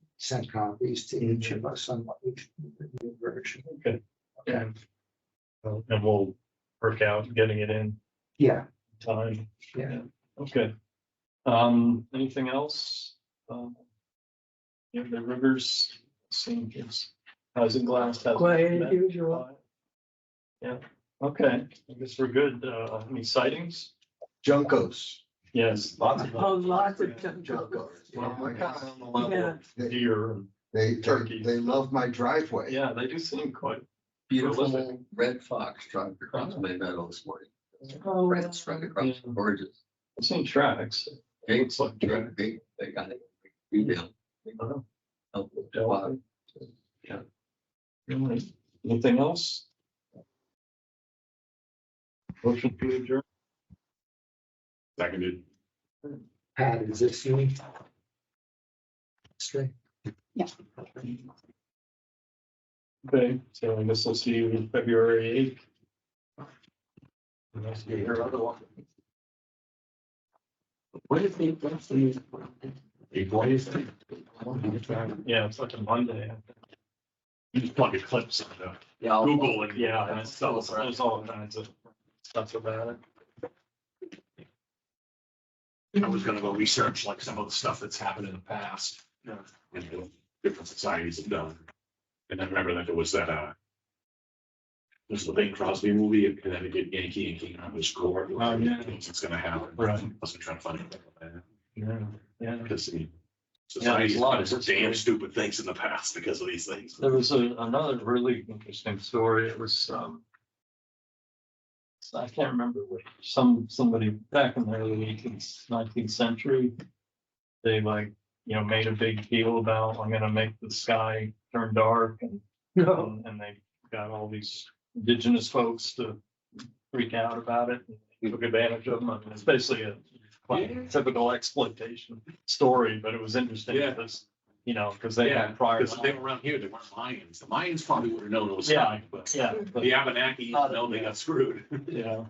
copies to each of us on what each new version. Okay. Yeah. And we'll work out getting it in Yeah, time. yeah. Okay. Anything else? Yeah, the rivers, seeing it's housing glass. hasn't Quiet met. as usual. Yeah, okay, I guess we're good. Any sightings? Juncos. Yes, lots of. Oh, lots of Juncos. Well, we're kind of on the level Yeah. of deer and, They Turkeys. love my driveway. yeah, they do seem quite. Beautiful Prolific. red fox driving across my meadow this morning. Oh, Red struck across, Yeah. gorgeous. I've seen tracks. Big, Looks like big, big, they got it. Female. Uh, help with the water. Anything else? Motion to adjourn. Seconded. Pat, is this you? Straight. Okay, so I guess I'll see you February 8th. Unless you hear otherwise. What is the, what's the? April 8th? Yeah, it's like a Monday. You just plug your clips into Yeah, I'll- Google and. Yeah, and it's still, there's all kinds of stuff about it. I was gonna go research like some of the stuff that's happened in the past. Yeah. And what different societies have done. And I remember that there was that, there's the Bing Crosby movie, and then it did Yankee and King on the score. Oh, yeah. It's gonna happen. Right. I wasn't trying to find it. Yeah. Because I mean, there's society's a lot done of some history. damn stupid things in the past because of these things. There was another really interesting story. It was, I can't remember which, somebody back in the early 19th century. They made a big deal about, I'm gonna make the sky turn dark and they got all these indigenous folks to freak out about it. And took advantage of them. I mean, it's basically a typical exploitation story, but it was interesting Yeah. because, because they had prior. Because if they were around here, they weren't Mayans. The Mayans probably would have known it was Yeah. coming, but Yeah, the Abenaki, know they got screwed. yeah.